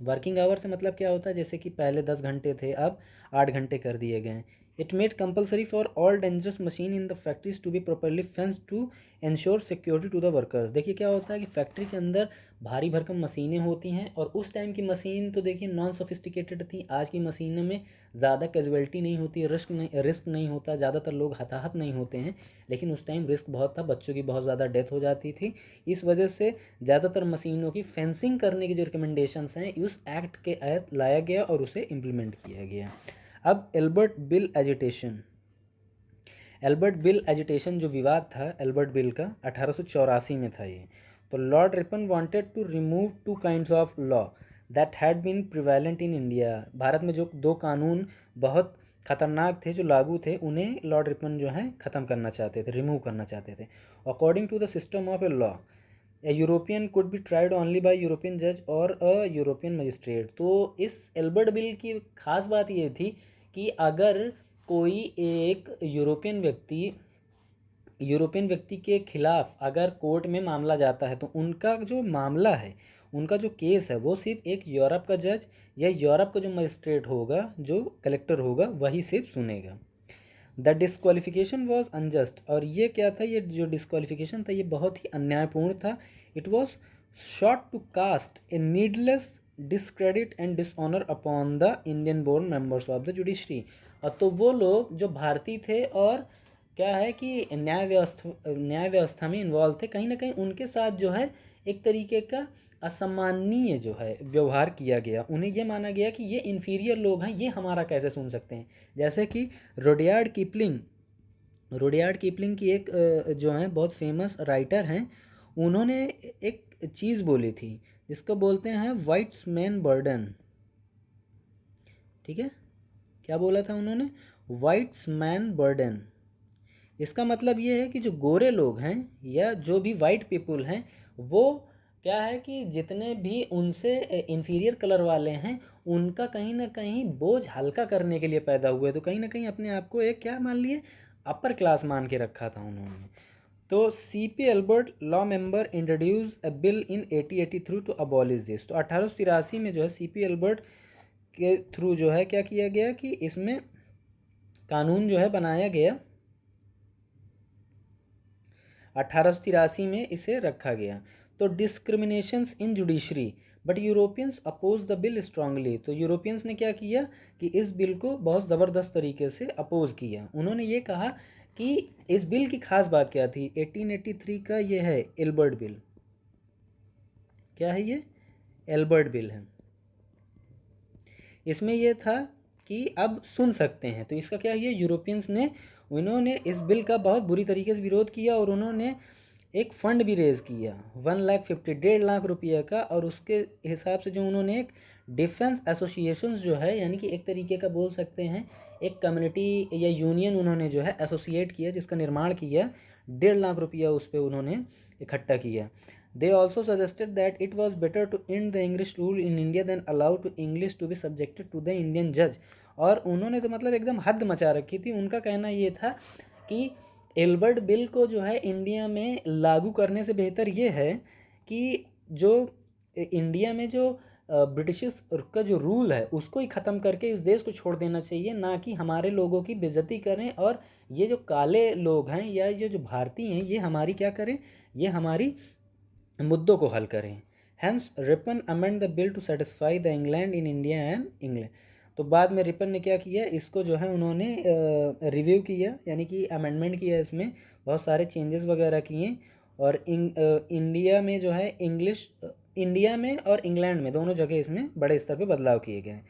वर्किंग आवर से मतलब क्या होता है, जैसे कि पहले 10 घंटे थे अब 8 घंटे कर दिए गए हैं। It made compulsory for all dangerous machine in the factories to be properly fence to ensure security to the workers. देखिए क्या होता है कि फैक्ट्री के अंदर भारी भरकम मशीनें होती हैं, और उस टाइम की मशीन तो देखिए नॉन सोफिस्टिकेटेड थी। आज की मशीनों में ज़्यादा कैजुअलिटी नहीं होती, रिस्क नहीं होता, ज़्यादातर लोग हताहत नहीं होते हैं, लेकिन उस टाइम रिस्क बहुत था, बच्चों की बहुत ज़्यादा डेथ हो जाती थी। इस वजह से ज़्यादातर मशीनों की फेंसिंग करने की जो रिकमेंडेशंस हैं उस एक्ट के तहत लाया गया और उसे इम्प्लीमेंट किया गया। अब एल्बर्ट बिल एजिटेशन जो विवाद था एल्बर्ट बिल का 1884 में था ये। तो Lord Ripon wanted to remove two kinds of law that had been prevalent in India. Bharat में जो दो कानून बहुत खतरनाक थे जो लागू थे, उन्हें लॉर्ड रिपन जो है ख़त्म करना चाहते थे, रिमूव करना चाहते थे। According to the system of a law, a European could be tried only by European जज और अ यूरोपियन मजिस्ट्रेट। तो इस एल्बर्ट बिल की खास बात ये थी कि अगर कोई एक यूरोपियन व्यक्ति के खिलाफ अगर कोर्ट में मामला जाता है, तो उनका जो मामला है, उनका जो केस है, वो सिर्फ एक यूरोप का जज या यूरोप का जो मजिस्ट्रेट होगा, जो कलेक्टर होगा, वही सिर्फ सुनेगा। The disqualification was unjust. और ये क्या था, ये जो डिस्क्वालिफिकेशन था ये बहुत ही अन्यायपूर्ण था। It was sought to cast a needless discredit and dishonour upon the Indian born members of the judiciary. और तो वो लोग जो भारतीय थे और क्या है कि न्याय व्यवस्था में इन्वॉल्व थे, कहीं ना कहीं उनके साथ जो है एक तरीके का असम्मानीय जो है व्यवहार किया गया। उन्हें ये माना गया कि ये इन्फीरियर लोग हैं, ये हमारा कैसे सुन सकते हैं। जैसे कि रुडयार्ड किपलिंग की एक जो है बहुत फेमस राइटर हैं, उन्होंने एक चीज़ बोली थी जिसको बोलते हैं वाइट्स मैन बर्डन। ठीक है, क्या बोला था उन्होंने? Whites man burden. इसका मतलब ये है कि जो गोरे लोग हैं या जो भी वाइट पीपल हैं, वो क्या है कि जितने भी उनसे इन्फीरियर कलर वाले हैं, उनका कहीं ना कहीं बोझ हल्का करने के लिए पैदा हुए। तो कहीं ना कहीं अपने आप को एक क्या मान लिए, अपर क्लास मान के रखा था उन्होंने। तो CP Ilbert law member introduce a bill in 1883 to abolish this. तो 1883 में जो है सीपी एल्बर्ट के थ्रू जो है क्या किया गया कि इसमें कानून जो है बनाया गया, 1883 में इसे रखा गया। तो discriminations in judiciary, but Europeans oppose the bill strongly. तो यूरोपियंस ने क्या किया कि इस बिल को बहुत ज़बरदस्त तरीके से अपोज किया। उन्होंने ये कहा कि इस बिल की खास बात क्या थी। 1883 का ये है एल्बर्ट बिल। क्या है ये? एल्बर्ट बिल है। इसमें यह था कि अब सुन सकते हैं। तो इसका क्या है, यूरोपियंस ने उन्होंने इस बिल का बहुत बुरी तरीके से विरोध किया और उन्होंने एक फ़ंड भी रेज़ किया 1,50,000 रुपये का। और उसके हिसाब से जो उन्होंने एक डिफेंस एसोसिएशंस जो है, यानी कि एक तरीके का बोल सकते हैं एक कम्युनिटी या यूनियन उन्होंने जो है एसोसिएट किया, जिसका निर्माण किया। 1,50,000 रुपया उस पर उन्होंने इकट्ठा किया। They also suggested that it was better to end the English rule in India than allow to English to be subjected to the Indian judge। और उन्होंने तो मतलब एकदम हद मचा रखी थी। उनका कहना ये था कि एल्बर्ट बिल को जो है इंडिया में लागू करने से बेहतर ये है कि जो इंडिया में जो ब्रिटिश का जो रूल है उसको ही ख़त्म करके इस देश को छोड़ देना चाहिए, ना कि हमारे लोगों की बेइज्जती करें। और ये जो काले लोग हैं या ये जो भारतीय हैं, ये हमारी क्या करें, ये हमारी मुद्दों को हल करें। Hence Ripon amend the bill to satisfy the England in India and England. तो बाद में रिपन ने क्या किया, इसको जो है उन्होंने रिव्यू किया, यानी कि अमेंडमेंट किया, इसमें बहुत सारे चेंजेस वगैरह किए। और इंडिया में जो है इंडिया में और इंग्लैंड में दोनों जगह इसमें बड़े स्तर पे बदलाव किए गए।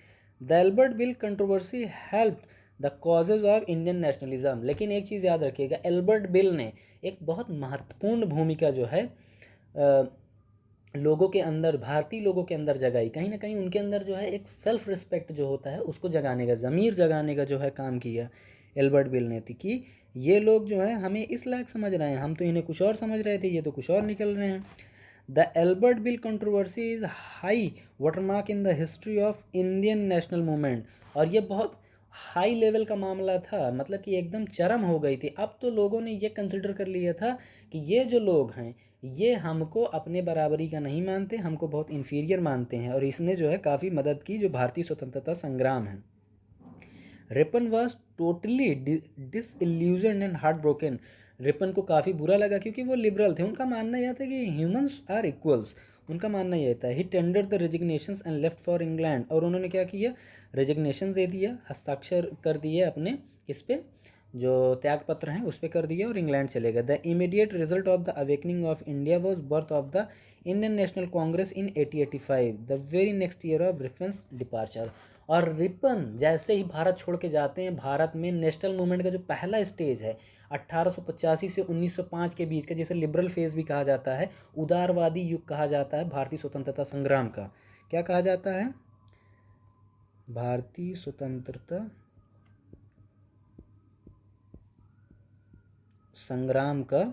The Albert bill controversy help the causes of Indian nationalism. लेकिन एक चीज़ याद रखिएगा, एल्बर्ट बिल ने एक बहुत महत्वपूर्ण भूमिका जो है लोगों के अंदर, भारतीय लोगों के अंदर जगाई। कहीं ना कहीं उनके अंदर जो है एक सेल्फ रिस्पेक्ट जो होता है उसको जगाने का, ज़मीर जगाने का जो है काम किया एल्बर्ट बिल ने थी कि ये लोग जो है हमें इस लायक समझ रहे हैं, हम तो इन्हें कुछ और समझ रहे थे, ये तो कुछ और निकल रहे हैं। The Albert bill controversy is high watermark in the history of Indian national movement. और ये बहुत हाई लेवल का मामला था, मतलब कि एकदम चरम हो गई थी। अब तो लोगों ने ये कंसिडर कर लिया था कि ये जो लोग हैं ये हमको अपने बराबरी का नहीं मानते, हमको बहुत इन्फीरियर मानते हैं। और इसने जो है काफ़ी मदद की जो भारतीय स्वतंत्रता संग्राम है। Ripon was totally disillusion and heart broken. Ripon को काफ़ी बुरा लगा क्योंकि वो लिबरल थे, उनका मानना यह था कि ह्यूमंस आर इक्वल्स, उनका मानना यह था। He tender the resignations and left for England, और उन्होंने क्या किया, रेजिग्नेशन दे दिया, हस्ताक्षर कर दिए अपने किस पे, जो त्यागपत्र हैं उस पर कर दिया, और इंग्लैंड चले गए। The immediate result of the awakening of India was birth of the Indian National Congress in 1885, the very next year of Ripon's departure. और रिपन जैसे ही भारत छोड़ के जाते हैं, भारत में नेशनल मूवमेंट का जो पहला स्टेज है 1885 से 1905 के बीच का, जिसे लिबरल फेज भी कहा जाता है, उदारवादी युग कहा जाता है भारतीय स्वतंत्रता संग्राम का। क्या कहा जाता है? भारतीय स्वतंत्रता संग्राम का,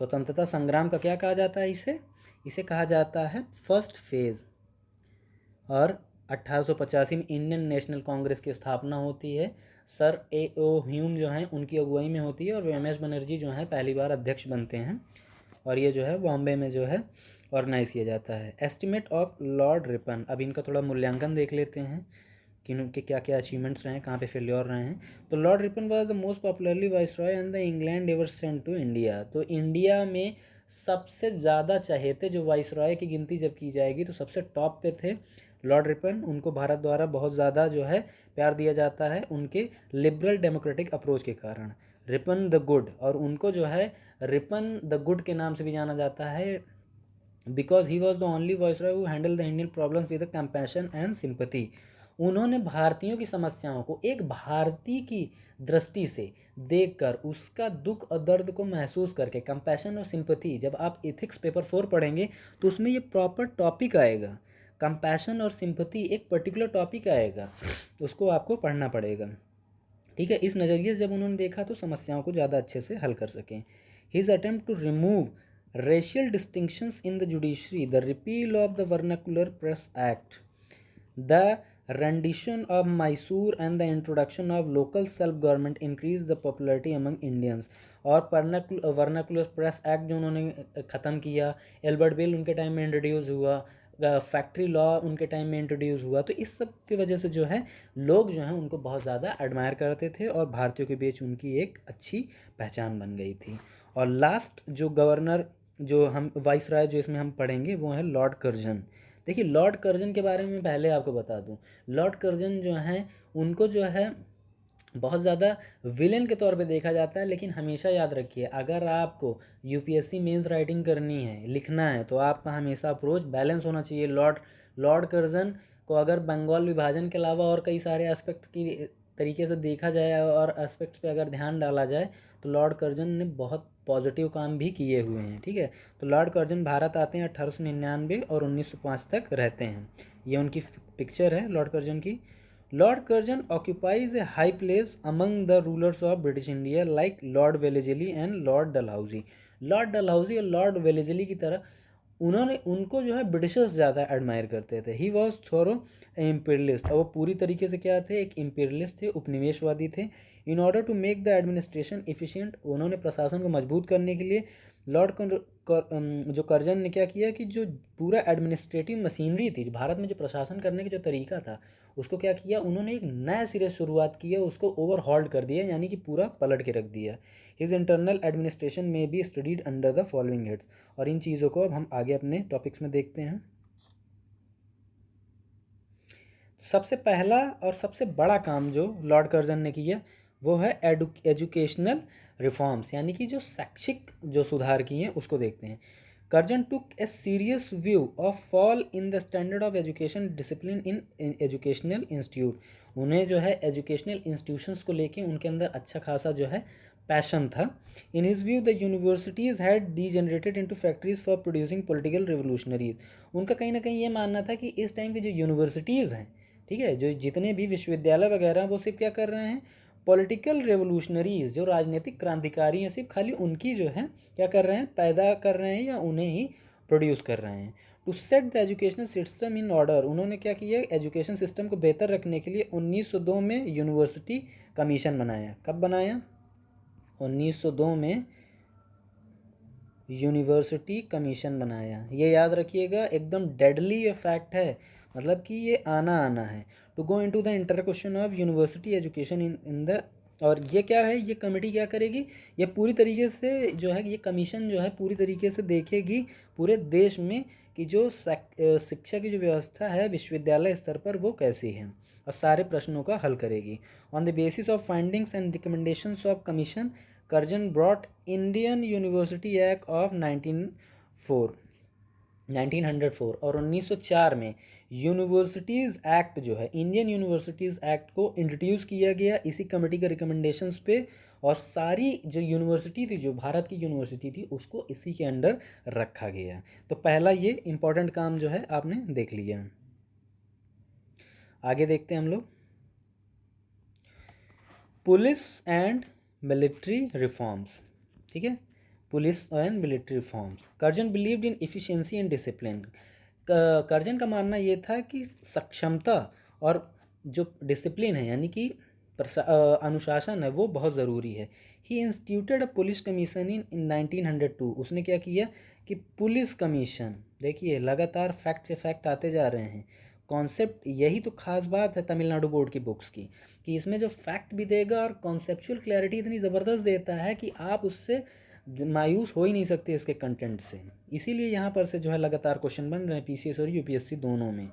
स्वतंत्रता संग्राम का क्या कहा जाता है? इसे कहा जाता है फर्स्ट फेज। और 1885 में इंडियन नेशनल कांग्रेस की स्थापना होती है। सर ए ओ ह्यूम जो हैं उनकी अगुवाई में होती है, और एम एस बनर्जी जो हैं पहली बार अध्यक्ष बनते हैं, और ये जो है बॉम्बे में जो है ऑर्गेनाइज किया जाता है। एस्टिमेट ऑफ लॉर्ड रिपन, अब इनका थोड़ा मूल्यांकन देख लेते हैं कि इनके क्या क्या अचीवमेंट्स रहे हैं, कहाँ पे फेल्योर रहे हैं। तो Lord Ripon was the most popularly viceroy and the England ever sent to India. तो इंडिया में सबसे ज़्यादा चहेते जो वाइसरॉय की गिनती जब की जाएगी तो सबसे टॉप पे थे लॉर्ड रिपन। उनको भारत द्वारा बहुत ज़्यादा जो है प्यार दिया जाता है उनके लिबरल डेमोक्रेटिक अप्रोच के कारण। रिपन द गुड, और उनको जो है रिपन द गुड के नाम से भी जाना जाता है, because he was the only viceroy who handle the Indian problems with compassion and sympathy. उन्होंने भारतीयों की समस्याओं को एक भारतीय की दृष्टि से देखकर, उसका दुख और दर्द को महसूस करके, कंपैशन और सिंपैथी, जब आप एथिक्स पेपर 4 पढ़ेंगे तो उसमें ये प्रॉपर टॉपिक आएगा। कंपैशन और सिंपैथी एक पर्टिकुलर टॉपिक आएगा, उसको आपको पढ़ना पड़ेगा। ठीक है, इस नज़रिए से जब उन्होंने देखा तो समस्याओं को ज़्यादा अच्छे से हल कर सकें। His attempt to remove racial distinctions in the judiciary, the repeal of the Vernacular Press Act, the rendition of Mysore and the introduction of local self-government increased the popularity among Indians। और vernacular press act जो उन्होंने ख़त्म किया, Albert bill उनके time में introduce हुआ, factory law उनके time में इंट्रोड्यूस हुआ, तो इस सब की वजह से जो है लोग जो हैं उनको बहुत ज़्यादा एडमायर करते थे, और भारतीयों के बीच उनकी एक अच्छी पहचान बन गई थी। और लास्ट जो गवर्नर, जो हम वाइसराय जो इसमें हम पढ़ेंगे, वो है लॉर्ड कर्जन। देखिए, लॉर्ड कर्जन के बारे में पहले आपको बता दूं, लॉर्ड कर्जन जो हैं उनको जो है बहुत ज़्यादा विलेन के तौर पे देखा जाता है, लेकिन हमेशा याद रखिए, अगर आपको यूपीएससी मेंस राइटिंग करनी है, लिखना है, तो आपका हमेशा अप्रोच बैलेंस होना चाहिए। लॉर्ड कर्जन को अगर बंगाल विभाजन के अलावा और कई सारे एस्पेक्ट की तरीके से देखा जाए और एस्पेक्ट्स पे अगर ध्यान डाला जाए, तो लॉर्ड कर्जन ने बहुत पॉजिटिव काम भी किए हुए हैं। ठीक है, तो लॉर्ड कर्जन भारत आते हैं 1899 और 1905 तक रहते हैं। ये उनकी पिक्चर है लॉर्ड कर्जन की। Lord Curzon occupies A high place among the rulers of British India like Lord Wellesley and Lord Dalhousie. Lord Dalhousie और लॉर्ड वेलेजली की तरह उनको जो है ब्रिटिशर्स ज़्यादा एडमायर करते थे। ही वॉज थोरो इम्पीरियलिस्ट, और वो पूरी तरीके से क्या थे, एक इम्पीरियलिस्ट थे, उपनिवेशवादी थे। In order to make the administration efficient, उन्होंने प्रशासन को मजबूत करने के लिए जो कर्जन ने क्या किया कि जो पूरा एडमिनिस्ट्रेटिव मशीनरी थी भारत में, जो प्रशासन करने का जो तरीका था, उसको क्या किया उन्होंने, एक नए सिरे से शुरुआत की है, उसको ओवरहॉल्ड कर दिया, यानी कि पूरा पलट के रख दिया। हिज इंटरनल एडमिनिस्ट्रेशन में be studied under the following heads. और इन चीज़ों को अब हम आगे अपने टॉपिक्स में देखते हैं। सबसे पहला और सबसे बड़ा काम जो लॉर्ड कर्जन ने किया वो है एजुकेशनल रिफॉर्म्स, यानी कि जो शैक्षिक जो सुधार किए हैं उसको देखते हैं। Curzon took a serious view of fall in the standard of education discipline in educational institute. उन्हें जो है एजुकेशनल इंस्टीट्यूशंस को लेके उनके अंदर अच्छा खासा जो है पैशन था। In his view the universities had degenerated into factories for producing political revolutionaries. उनका कहीं ना कहीं ये मानना था कि इस टाइम की जो यूनिवर्सिटीज़ हैं, ठीक है, जो जितने भी विश्वविद्यालय वगैरह वो सिर्फ क्या कर रहे हैं, पॉलिटिकल रेवोल्यूशनरीज, जो राजनीतिक क्रांतिकारी हैं, सिर्फ खाली उनकी जो है क्या कर रहे हैं, पैदा कर रहे हैं या उन्हें ही प्रोड्यूस कर रहे हैं। To set the educational system in order, उन्होंने क्या किया, एजुकेशन सिस्टम को बेहतर रखने के लिए 1902 में यूनिवर्सिटी कमीशन बनाया। कब बनाया? 1902 में यूनिवर्सिटी कमीशन बनाया। ये याद रखिएगा, एकदम डेडली ये फैक्ट है, मतलब कि ये आना आना है। To go into the inter question of university education in the, और ये क्या है, ये कमेटी क्या करेगी, ये पूरी तरीके से जो है, ये कमीशन जो है पूरी तरीके से देखेगी पूरे देश में कि जो शिक्षा की जो व्यवस्था है विश्वविद्यालय स्तर पर वो कैसी है, और सारे प्रश्नों का हल करेगी। On the basis of findings and recommendations of commission, Curzon brought Indian university act of 1904 और 1904 में यूनिवर्सिटीज़ एक्ट जो है, इंडियन यूनिवर्सिटीज़ एक्ट को इंट्रोड्यूस किया गया इसी कमेटी के रिकमेंडेशंस पे, और सारी जो यूनिवर्सिटी थी, जो भारत की यूनिवर्सिटी थी, उसको इसी के अंडर रखा गया। तो पहला ये इम्पोर्टेंट काम जो है आपने देख लिया। आगे देखते हैं हम लोग, पुलिस एंड मिलिट्री रिफॉर्म्स। ठीक है, police and military reforms. Curzon believed in efficiency and discipline. Curzon का मानना ये था कि सक्षमता और जो डिसिप्लिन है, यानी कि अनुशासन है, वो बहुत ज़रूरी है। He instituted a police commission in 1902। उसने क्या किया कि पुलिस कमीशन, देखिए लगातार फैक्ट से फैक्ट आते जा रहे हैं। कॉन्सेप्ट, यही तो खास बात है तमिलनाडु बोर्ड की बुक्स की, कि इसमें जो फैक्ट भी देगा और कॉन्सेप्चुअल क्लैरिटी इतनी ज़बरदस्त देता है कि आप उससे मायूस हो ही नहीं सकते इसके कंटेंट से। इसीलिए यहाँ पर से जो है लगातार क्वेश्चन बन रहे हैं पीसीएस और यूपीएससी दोनों में।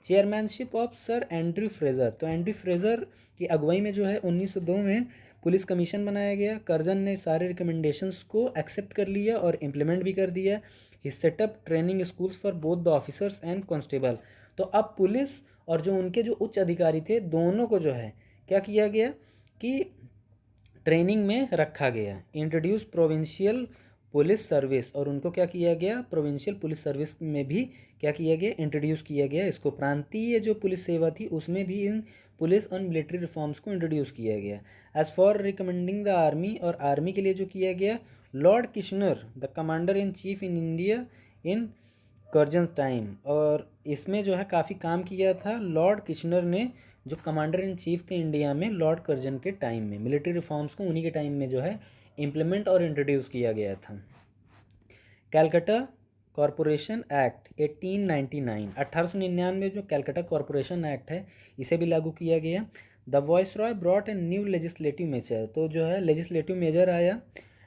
Chairmanship of sir Andrew Fraser. तो एंड्रयू फ्रेजर की अगुवाई में जो है 1902 में पुलिस कमीशन बनाया गया। कर्जन ने सारे रिकमेंडेशंस को एक्सेप्ट कर लिया और इम्प्लीमेंट भी कर दिया। He set up training schools for both the officers and constable. तो अब पुलिस और जो उनके जो उच्च अधिकारी थे, दोनों को जो है क्या किया गया कि ट्रेनिंग में रखा गया। इंट्रोड्यूस प्रोविंशियल पुलिस सर्विस, और उनको क्या किया गया, प्रोविंशियल पुलिस सर्विस में भी क्या किया गया, इंट्रोड्यूस किया गया इसको। प्रांतीय जो पुलिस सेवा थी उसमें भी इन पुलिस और मिलिट्री रिफॉर्म्स को इंट्रोड्यूस किया गया। As for recommending the army, और आर्मी के लिए जो किया गया, Lord Kitchener the commander in chief in India in Curzon's time, और इसमें जो है काफ़ी काम किया था लॉर्ड किशनर ने, जो कमांडर इन चीफ थे इंडिया में लॉर्ड कर्जन के टाइम में। मिलिट्री रिफॉर्म्स को उन्हीं के टाइम में जो है इम्प्लीमेंट और इंट्रोड्यूस किया गया था। कैलकटा कॉरपोरेशन एक्ट 1899, 1899 जो कैलकटा कॉरपोरेशन एक्ट है इसे भी लागू किया गया। The viceroy brought a new legislative measure. तो जो है लेजिस्लेटिव मेजर आया,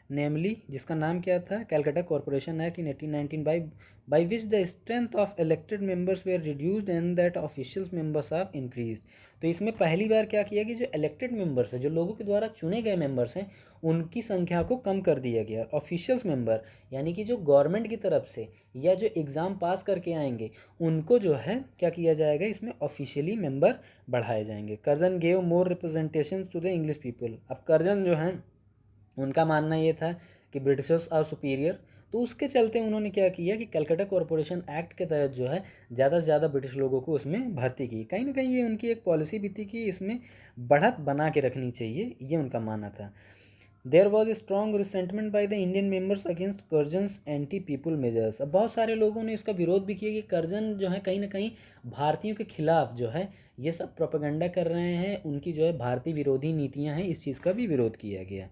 नेमली जिसका नाम क्या था, Calcutta corporation act in 1819 by which the strength of elected members were reduced and that officials members are increased। तो इसमें पहली बार क्या किया कि जो इलेक्टेड मेंबर्स है, जो लोगों के द्वारा चुने गए मेंबर्स हैं, उनकी संख्या को कम कर दिया गया। ऑफिशियल्स मेंबर यानी कि जो गवर्नमेंट की तरफ से या जो एग्ज़ाम पास करके आएंगे, उनको जो है क्या किया जाएगा, इसमें ऑफिशियली मेंबर बढ़ाए जाएंगे। Curzon gave more representation to the English people. अब कर्जन जो है उनका मानना ये था कि ब्रिटिशर्स आर सुपीरियर, तो उसके चलते उन्होंने क्या किया कि कलकत्ता कॉरपोरेशन एक्ट के तहत जो है ज़्यादा से ज़्यादा ब्रिटिश लोगों को उसमें भर्ती की। कहीं ना कहीं ये उनकी एक पॉलिसी भी थी कि इसमें बढ़त बना के रखनी चाहिए, ये उनका मानना था। There was a strong resentment by the Indian members against Curzon's anti people measures. अब बहुत सारे लोगों ने इसका विरोध भी किया कि कर्जन जो है कहीं ना कहीं भारतीयों के खिलाफ जो है ये सब प्रोपेगेंडा कर रहे हैं, उनकी जो है भारतीय विरोधी नीतियाँ हैं, इस चीज़ का भी विरोध किया गया।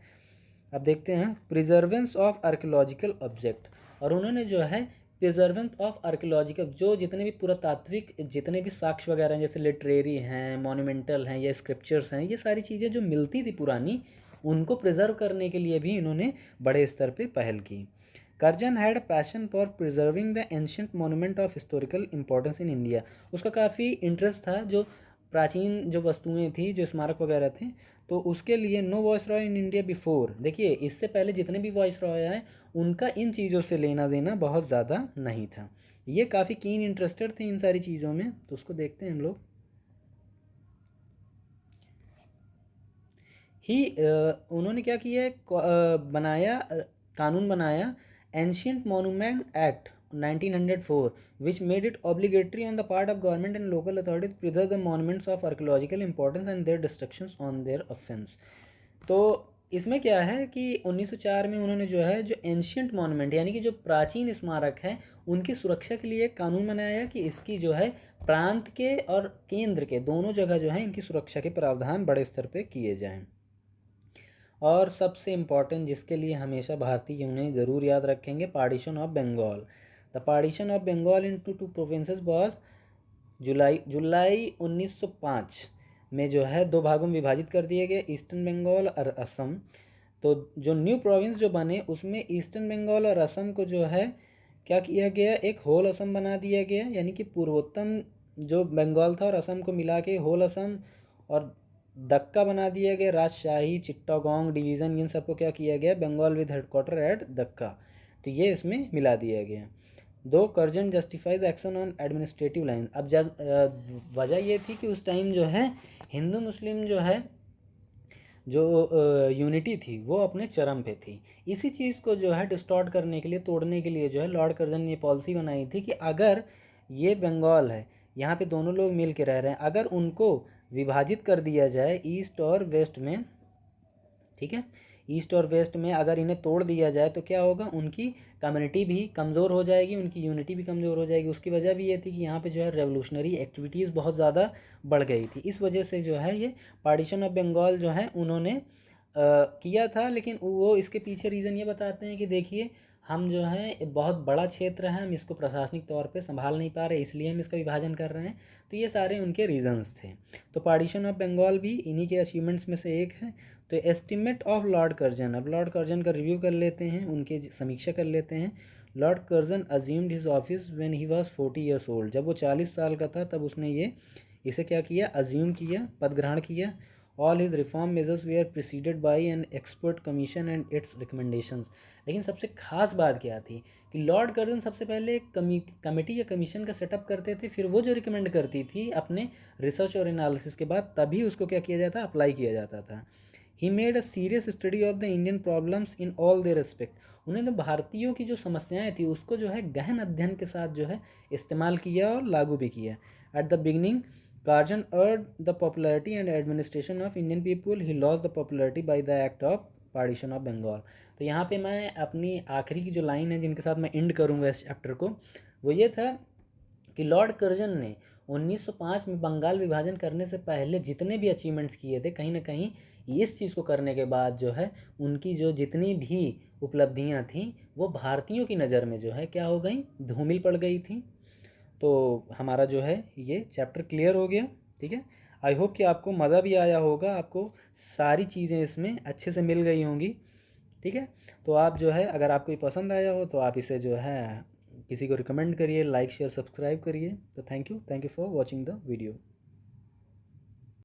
अब देखते हैं प्रिजर्वेंस ऑफ आर्कियोलॉजिकल ऑब्जेक्ट, और उन्होंने जो है प्रिजर्वेंस ऑफ आर्कियोलॉजिकल, जो जितने भी पुरातात्विक जितने भी साक्ष्य वगैरह हैं, जैसे लिटरेरी हैं, मॉन्यूमेंटल हैं या स्क्रिप्चर्स हैं, ये सारी चीज़ें जो मिलती थी पुरानी, उनको प्रिजर्व करने के लिए भी इन्होंने बड़े स्तर पे पहल की। Curzon had passion for preserving the ancient monument of historical importance in India. उसका काफ़ी इंटरेस्ट था जो प्राचीन जो वस्तुएं थी, जो स्मारक वगैरह थे, तो उसके लिए no viceroy in India before. देखिए इससे पहले जितने भी वॉइस रॉय हैं उनका इन चीज़ों से लेना देना बहुत ज़्यादा नहीं था। ये काफ़ी कीन इंटरेस्टेड थे इन सारी चीज़ों में, तो उसको देखते हैं हम लोग। ही उन्होंने क्या किया है, बनाया कानून बनाया ancient monument act 1904 which made it obligatory on the part of government and local authorities to preserve the monuments of archaeological importance and their destructions on their offense। तो इसमें क्या है कि 1904 में उन्होंने जो है जो एंशियंट मॉन्यूमेंट यानी कि जो प्राचीन स्मारक हैं उनकी सुरक्षा के लिए कानून बनाया कि इसकी जो है प्रांत के और केंद्र के दोनों जगह जो है इनकी सुरक्षा के प्रावधान बड़े स्तर पे किए जाएं। और सबसे इम्पॉर्टेंट जिसके लिए हमेशा भारतीय उन्हें ज़रूर याद रखेंगे, partition of Bengal. The partition of Bengal in two provinces was July July 1905 में जो है दो भागों में विभाजित कर दिए गए, ईस्टर्न बंगाल और असम। तो जो न्यू प्रोविंस जो बने उसमें ईस्टर्न बंगाल और असम को जो है क्या किया गया, एक होल असम बना दिया गया, यानी कि पूर्वोत्तर जो बंगाल था और असम को मिला के होल असम, और दक्का बना दिया गया राजशाही चिट्टागोंग डिवीज़न, इन सबको क्या किया गया, बंगाल विद हेडक्वार्टर एट दक्का, तो ये इसमें मिला दिया गया। दो Curzon justifies action on administrative line. अब जब वजह ये थी कि उस टाइम जो है हिंदू मुस्लिम जो है जो यूनिटी थी वो अपने चरम पे थी। इसी चीज़ को जो है डिस्टॉर्ट करने के लिए, तोड़ने के लिए जो है लॉर्ड कर्जन ने पॉलिसी बनाई थी कि अगर ये बंगाल है, यहाँ पे दोनों लोग मिल के रह रहे हैं, अगर उनको विभाजित कर दिया जाए ईस्ट और वेस्ट में, ठीक है, ईस्ट और वेस्ट में अगर इन्हें तोड़ दिया जाए तो क्या होगा, उनकी कम्युनिटी भी कमज़ोर हो जाएगी, उनकी यूनिटी भी कमज़ोर हो जाएगी। उसकी वजह भी ये थी कि यहाँ पे जो है रेवोल्यूशनरी एक्टिविटीज़ बहुत ज़्यादा बढ़ गई थी। इस वजह से जो है ये पार्टीशन ऑफ बंगाल जो है उन्होंने किया था। लेकिन वो इसके पीछे रीज़न ये बताते हैं कि देखिए हम जो है बहुत बड़ा क्षेत्र है, हम इसको प्रशासनिक तौर पे संभाल नहीं पा रहे, इसलिए हम इसका विभाजन कर रहे हैं। तो ये सारे उनके रीजंस थे। तो पार्टीशन ऑफ बंगाल भी इन्हीं के अचीवमेंट्स में से एक है। तो एस्टिमेट ऑफ लॉर्ड कर्जन, अब लॉर्ड कर्जन का रिव्यू कर लेते हैं, उनके समीक्षा कर लेते हैं। Lord Curzon assumed his office when he was 40 years old, जब वो 40 साल का था तब उसने ये इसे क्या किया, अज्यूम किया, पद ग्रहण किया। All his reform measures were preceded by an expert commission and its recommendations. लेकिन सबसे खास बात क्या थी कि लॉर्ड कर्जन सबसे पहले एक कमेटी या कमीशन का सेटअप करते थे, फिर वो जो रिकमेंड करती थी अपने रिसर्च और एनालिसिस के बाद तभी उसको क्या किया जाता, अप्लाई किया जाता था। He made a serious study of the Indian problems in all their respect. उन्होंने भारतीयों की जो समस्याएं थी उसको जो है गहन अध्ययन के साथ जो है इस्तेमाल किया और लागू भी किया। At the beginning Karjan earned the popularity and administration of Indian people. He lost the popularity by the act of partition of Bengal. तो यहाँ पे मैं अपनी आखिरी की जो लाइन है जिनके साथ मैं एंड करूँगा इस चैप्टर को, वो ये था कि लॉर्ड कर्जन ने 1905 में बंगाल विभाजन करने से पहले जितने भी अचीवमेंट्स किए थे, कहीं ना कहीं इस चीज़ को करने के बाद जो है उनकी जो जितनी भी उपलब्धियां थीं वो भारतीयों की नज़र में जो है क्या हो गई, धूमिल पड़ गई थी। तो हमारा जो है ये चैप्टर क्लियर हो गया। ठीक है, आई होप कि आपको मज़ा भी आया होगा, आपको सारी चीज़ें इसमें अच्छे से मिल गई होंगी। ठीक है, तो आप जो है अगर आपको ये पसंद आया हो तो आप इसे जो है किसी को रिकमेंड करिए, लाइक शेयर सब्सक्राइब करिए। तो thank you for watching the video.